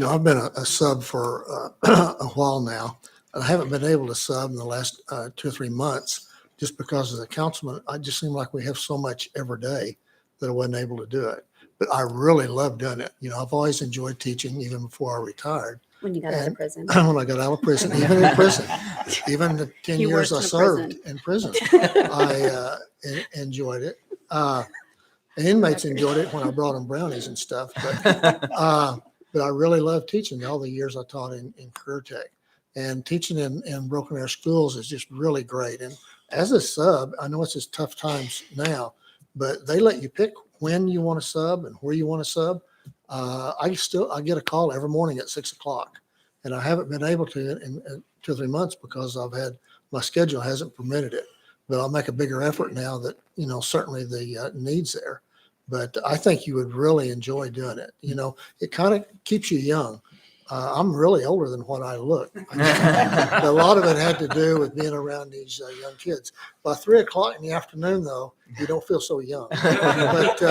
I've been a sub for a while now, and I haven't been able to sub in the last 2 or 3 months just because as a councilman, I just seem like we have so much every day that I wasn't able to do it. but I really love doing it. You know, I've always enjoyed teaching even before I retired. When you got out of And prison. when I got out of prison, even in prison, even the 10 You years I worked in a served prison. in prison, I enjoyed it. And inmates enjoyed it when I brought them brownies and stuff. But I really love teaching all the years I taught in Career Tech. And teaching in Broken Arrow schools is just really great. And as a sub, I know it's just tough times now, but they let you pick when you want to sub and where you want to sub. I get a call every morning at 6:00, and I haven't been able to in 2 or 3 months because my schedule hasn't permitted it. But I'll make a bigger effort now that, you know, certainly the need's there. But I think you would really enjoy doing it. You know, it kind of keeps you young. I'm really older than what I look. A lot of it had to do with being around these young kids. By 3:00 in the afternoon, though, you don't feel so young. But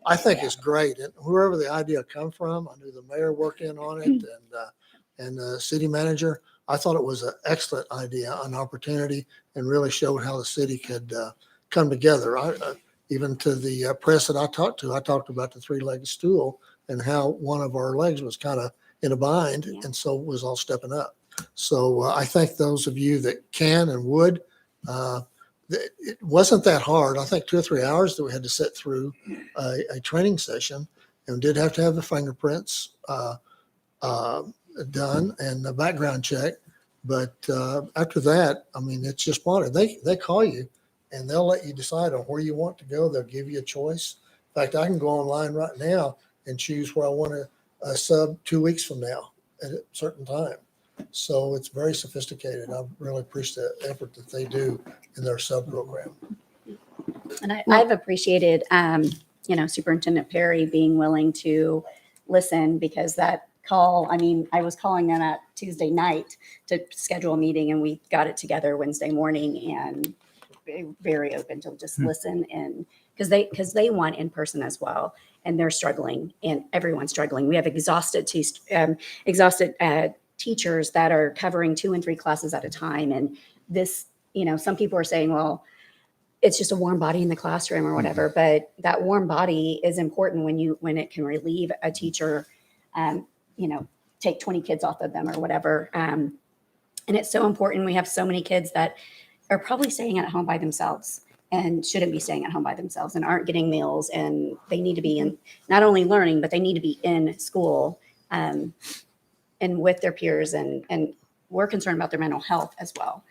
I think it's great. And wherever the idea come from, I knew the mayor worked in on it and the city manager. I thought it was an excellent idea, an opportunity, and really showed how the city could come together. Even to the press that I talked about the three-legged stool and how one of our legs was kind of in a bind, and so was all stepping up. So I thank those of you that can and would. It wasn't that hard. I think 2 or 3 hours that we had to sit through a training session, and did have to have the fingerprints done and the background check. But after that, I mean, it's just wanted. They call you and they'll let you decide on where you want to go. They'll give you a choice. In fact, I can go online right now and choose where I want to sub 2 weeks from now at a certain time. So it's very sophisticated. I really appreciate the effort that they do in their sub program. And I've appreciated, Superintendent Perry being willing to listen, because that call, I mean, I was calling them at Tuesday night to schedule a meeting, and we got it together Wednesday morning, and very open to just listen, and because they want in person as well, and they're struggling, and everyone's struggling. We have exhausted teachers that are covering 2 and 3 classes at a time, and this, some people are saying, well, it's just a warm body in the classroom or whatever, but that warm body is important when it can relieve a teacher, take 20 kids off of them or whatever. And it's so important. We have so many kids that are probably staying at home by themselves and shouldn't be staying at home by themselves and aren't getting meals, and they need to be in not only learning, but they need to be in school and with their peers, and we're concerned about their mental health as well.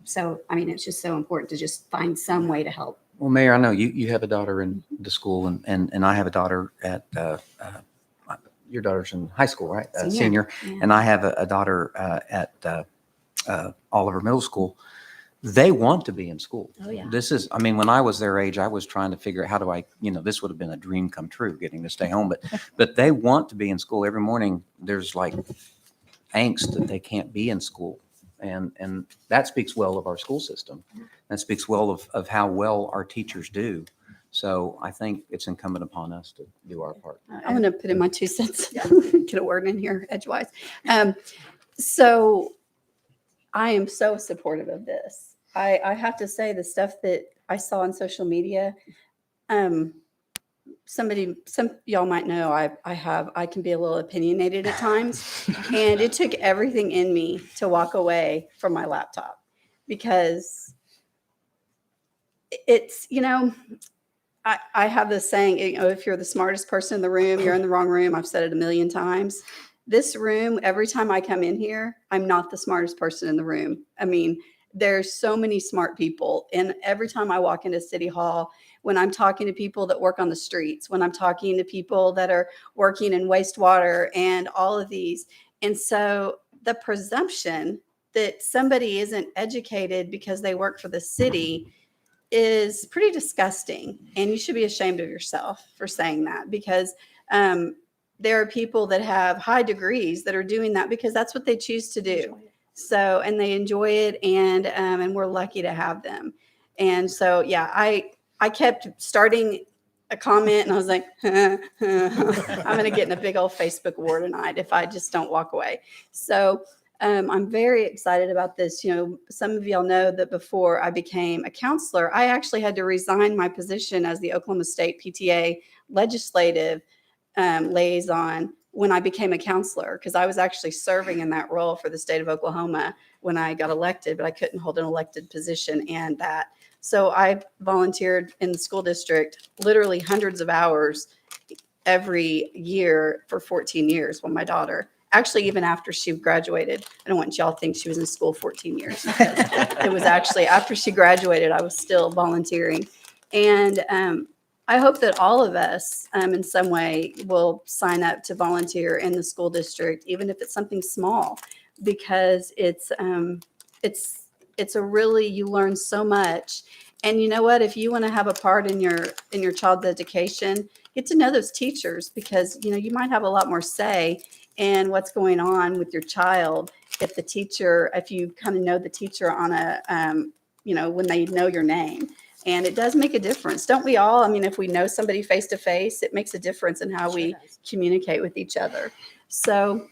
So, I mean, it's just so important to just find some way to help. Well, Mayor, I know you have a daughter in the school, and I have a daughter at, your daughter's in high school, right? Senior. Yeah. And I have a daughter at Oliver Middle School. They want to be in school. Oh, yeah. When I was their age, I was trying to figure out how do I, this would have been a dream come true, getting to stay home. But they want to be in school. Every morning, there's like angst that they can't be in school. And that speaks well of our school system. That speaks well of how well our teachers do. So I think it's incumbent upon us to do our part. I'm going to put in my 2 cents, get a word in here edgewise. So I am so supportive of this. I have to say, the stuff that I saw on social media, some y'all might know I can be a little opinionated at times, and it took everything in me to walk away from my laptop, because it's, I have this saying, if you're the smartest person in the room, you're in the wrong room. I've said it a million times. This room, every time I come in here, I'm not the smartest person in the room. I mean, there's so many smart people. And every time I walk into City Hall, when I'm talking to people that work on the streets, when I'm talking to people that are working in wastewater and all of these. And so the presumption that somebody isn't educated because they work for the city is pretty disgusting. And you should be ashamed of yourself for saying that, because there are people that have high degrees that are doing that because that's what they choose to do. So, and they enjoy it, and we're lucky to have them. And so, yeah, I kept starting a comment, and I was like, I'm going to get in a big old Facebook war tonight if I just don't walk away. So I'm very excited about this. Some of y'all know that before I became a counselor, I actually had to resign my position as the Oklahoma State PTA legislative liaison when I became a counselor, because I was actually serving in that role for the state of Oklahoma when I got elected, but I couldn't hold an elected position and that. So I volunteered in the school district literally hundreds of hours every year for 14 years when my daughter, actually even after she graduated, I don't want y'all to think she was in school 14 years. It was actually after she graduated, I was still volunteering. And I hope that all of us in some way will sign up to volunteer in the school district, even if it's something small, because it's a really, you learn so much. And you know what, if you want to have a part in your child's education, get to know those teachers, because you might have a lot more say in what's going on with your child if you kind of know the teacher on a when they know your name. And it does make a difference, don't we all? I mean, if we know somebody face to face, it makes a difference in how we communicate with each other. So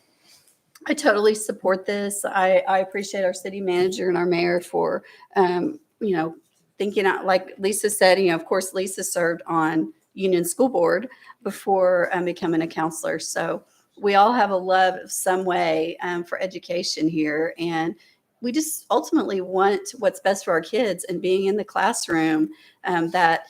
I totally support this. I appreciate our city manager and our mayor for thinking out, like Lisa said. Of course, Lisa served on Union School Board before becoming a counselor. So we all have a love of some way for education here. And we just ultimately want what's best for our kids, and being in the classroom, that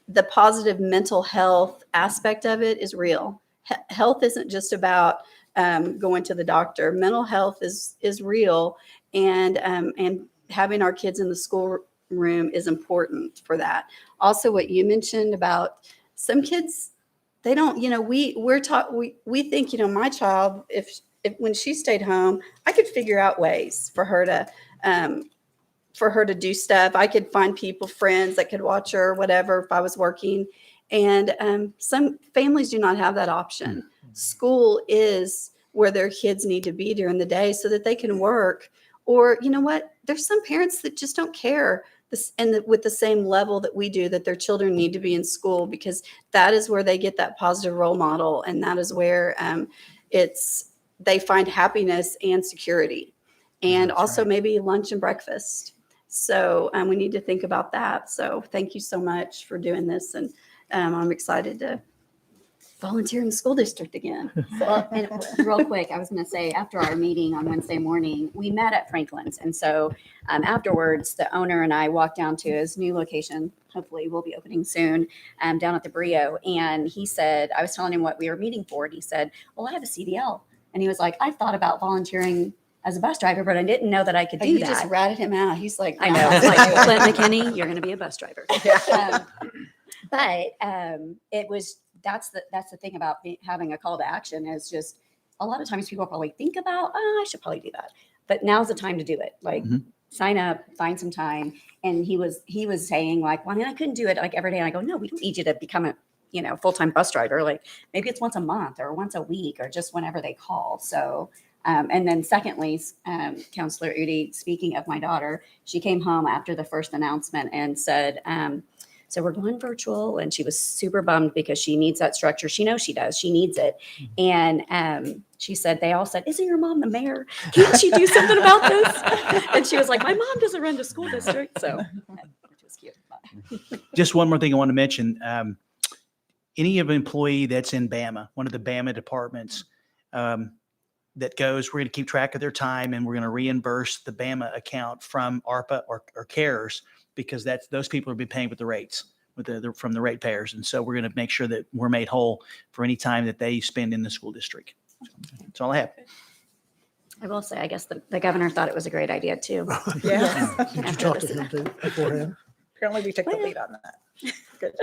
the positive mental health aspect of it is real. Health isn't just about going to the doctor. Mental health is real. And having our kids in the school room is important for that. Also, what you mentioned about some kids, they don't, we think, my child, if when she stayed home, I could figure out ways for her to do stuff. I could find friends that could watch her, whatever, if I was working. And some families do not have that option. School is where their kids need to be during the day so that they can work. Or, you know what? There's some parents that just don't care with the same level that we do, that their children need to be in school, because that is where they get that positive role model. And that is where they find happiness and security, and also maybe lunch and breakfast. So we need to think about that. So thank you so much for doing this. And I'm excited to volunteer in the school district again. Well, and real quick, I was going to say, after our meeting on Wednesday morning, we met at Franklin's. And so afterwards, the owner and I walked down to his new location. Hopefully we'll be opening soon, down at the Brio. And he said, I was telling him what we were meeting for. And he said, well, I have a CDL. And he was like, I thought about volunteering as a bus driver, but I didn't know that I could do that. You just ratted him out. He's like, I know. It's like, Clint McKinney, you're going to be a bus driver. But it was, that's the thing about having a call to action, is just a lot of times people probably think about, I should probably do that. But now's the time to do it. Like, sign up, find some time. And he was saying, like, well, I mean, I couldn't do it like every day. And I go, no, we don't need you to become a full-time bus driver. Like, maybe it's once a month or once a week or just whenever they call. So, and then secondly, Counselor Udi, speaking of my daughter, she came home after the first announcement and said, so we're going virtual. And she was super bummed because she needs that structure. She knows she does. She needs it. And she said, they all said, isn't your mom the mayor? Can't she do something about this? And she was like, my mom doesn't run the school district. So, which was cute. Just one more thing I want to mention. Any of an employee that's in BAMA, one of the BAMA departments, that goes, we're going to keep track of their time, and we're going to reimburse the BAMA account from ARPA or CARES, because those people will be paying with the rates from the ratepayers. And so we're going to make sure that we're made whole for any time that they spend in the school district. That's all I have. I will say, I guess the governor thought it was a great idea too. Yeah. Did you talk to him too beforehand? Apparently we took the lead on that. Good.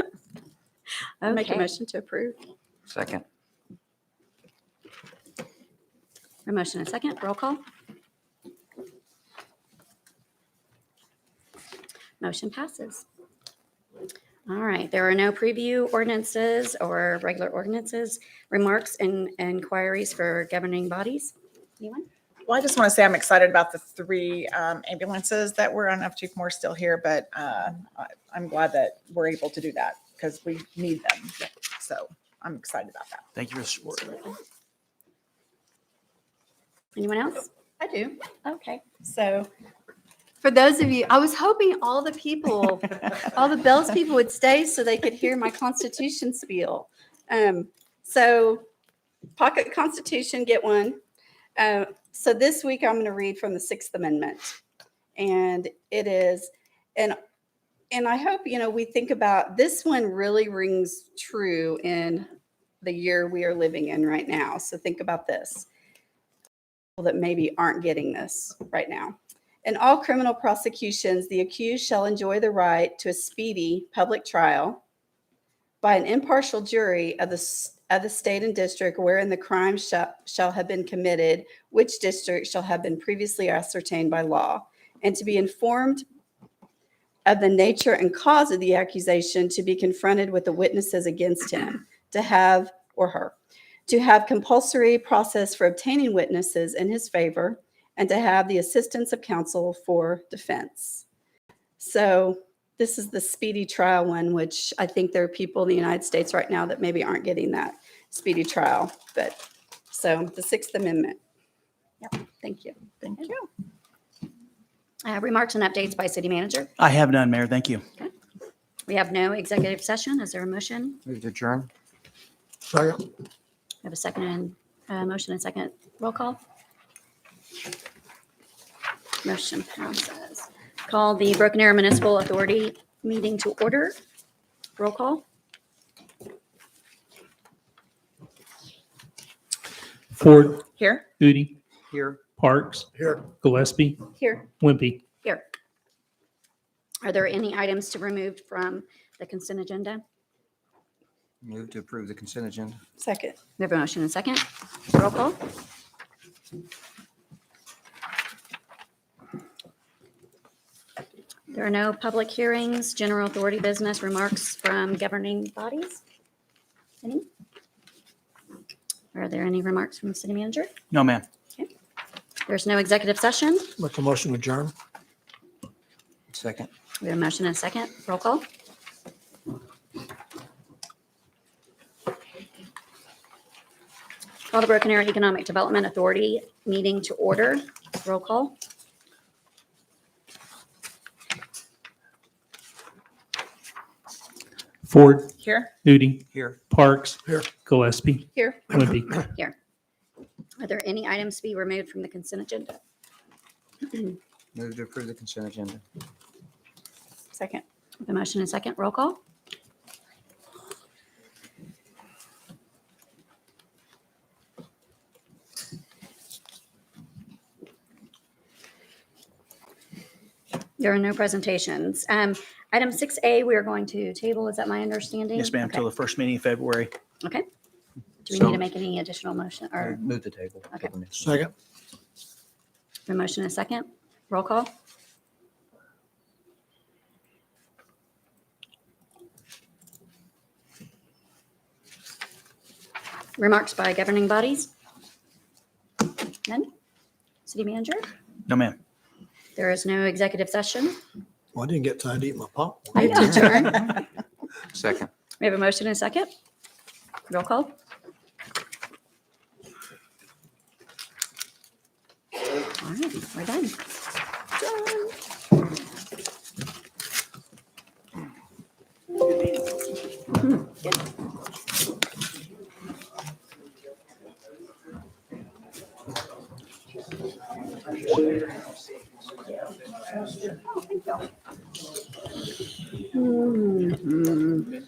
Okay. Make a motion to approve. Second. A motion and a second. Roll call. Motion passes. All right. There are no preview ordinances or regular ordinances, remarks, and inquiries for governing bodies. Anyone? Well, I just want to say I'm excited about the 3 ambulances that were on. Chief Moore's still here, but I'm glad that we're able to do that because we need them. So I'm excited about that. Thank you for the support. Anyone else? I do. Okay. So For those of you, I was hoping all the people, all the Bells people would stay so they could hear my Constitution spiel. So pocket Constitution, get one. So this week I'm going to read from the Sixth Amendment. And it is, and I hope, we think about this one really rings true in the year we are living in right now. So think about this. That maybe aren't getting this right now. In all criminal prosecutions, the accused shall enjoy the right to a speedy public trial by an impartial jury of the state and district wherein the crime shall have been committed, which district shall have been previously ascertained by law, and to be informed of the nature and cause of the accusation, to be confronted with the witnesses against him, to have, or her, to have compulsory process for obtaining witnesses in his favor, and to have the assistance of counsel for defense. So this is the speedy trial one, which I think there are people in the United States right now that maybe aren't getting that speedy trial. But so the Sixth Amendment. Yep. Thank you. Thank you. Remarks and updates by city manager. I have none, Mayor. Thank you. Okay. We have no executive session. Is there a motion? Move to adjourn. Second. We have a second motion and second roll call. Motion passes. Call the Broken Arrow Municipal Authority meeting to order. Roll call. Ford, Here. Udi, Here. Parks, Here. Gillespie, Here. Wimpy. Here. Are there any items to remove from the consent agenda? Move to approve the consent agenda. Second. We have a motion and second. Roll call. There are no public hearings, general authority business, remarks from governing bodies. Any? Are there any remarks from the city manager? No, ma'am. Okay. There's no executive session. Make a motion to adjourn. Second. We have a motion and a second. Roll call. Call the Broken Arrow Economic Development Authority meeting to order. Roll call. Ford, Here. Udi, Here. Parks, Here. Gillespie, Here. Wimpy. Here. Are there any items to be removed from the consent agenda? Move to approve the consent agenda. Second. The motion and second. Roll call. There are no presentations. Item 6A, we are going to table. Is that my understanding? Yes, ma'am. Okay. Till the first meeting in February. Okay. Do we So- need to make any additional motion or Move the table. Okay. Second. a motion and a second? Roll call. Remarks by governing bodies? None? City manager? No, ma'am. There is no executive session. Well, I didn't get time to eat my popcorn. Move to adjourn. Second. We have a motion and a second. Roll call. All right, we're done. Mhm.